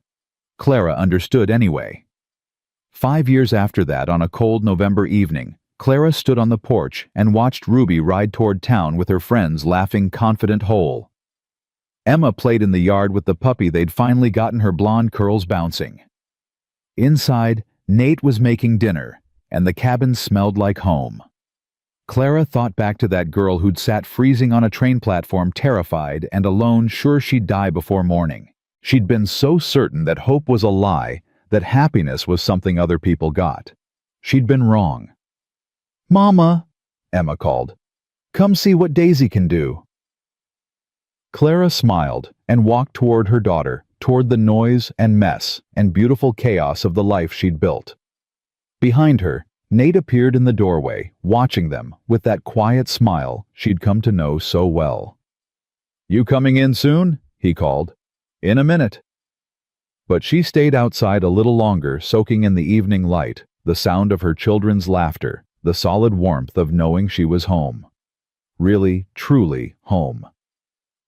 Clara understood anyway. 5 years after that, on a cold November evening, Clara stood on the porch and watched Ruby ride toward town with her friends, laughing, confident, whole. Emma played in the yard with the puppy they'd finally gotten, her blonde curls bouncing. Inside, Nate was making dinner, and the cabin smelled like home. Clara thought back to that girl who'd sat freezing on a train platform, terrified and alone, sure she'd die before morning. She'd been so certain that hope was a lie, that happiness was something other people got. She'd been wrong. "Mama," Emma called, "come see what Daisy can do." Clara smiled and walked toward her daughter, toward the noise and mess and beautiful chaos of the life she'd built. Behind her, Nate appeared in the doorway, watching them with that quiet smile she'd come to know so well. "You coming in soon?" he called. "In a minute." But she stayed outside a little longer, soaking in the evening light, the sound of her children's laughter, the solid warmth of knowing she was home. Really, truly home.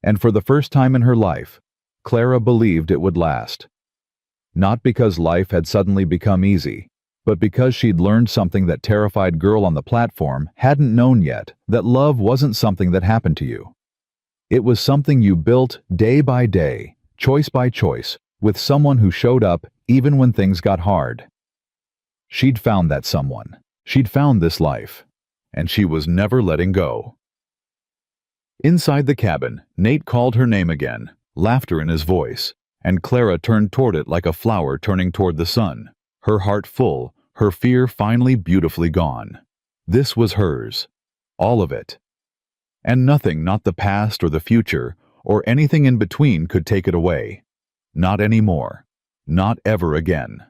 And for the first time in her life, Clara believed it would last. Not because life had suddenly become easy, but because she'd learned something that terrified girl on the platform hadn't known yet, that love wasn't something that happened to you. It was something you built day by day, choice by choice, with someone who showed up even when things got hard. She'd found that someone. She'd found this life. And she was never letting go. Inside the cabin, Nate called her name again, laughter in his voice, and Clara turned toward it like a flower turning toward the sun, her heart full, her fear finally beautifully gone. This was hers. All of it. And nothing, not the past or the future, or anything in between, could take it away. Not anymore. Not ever again.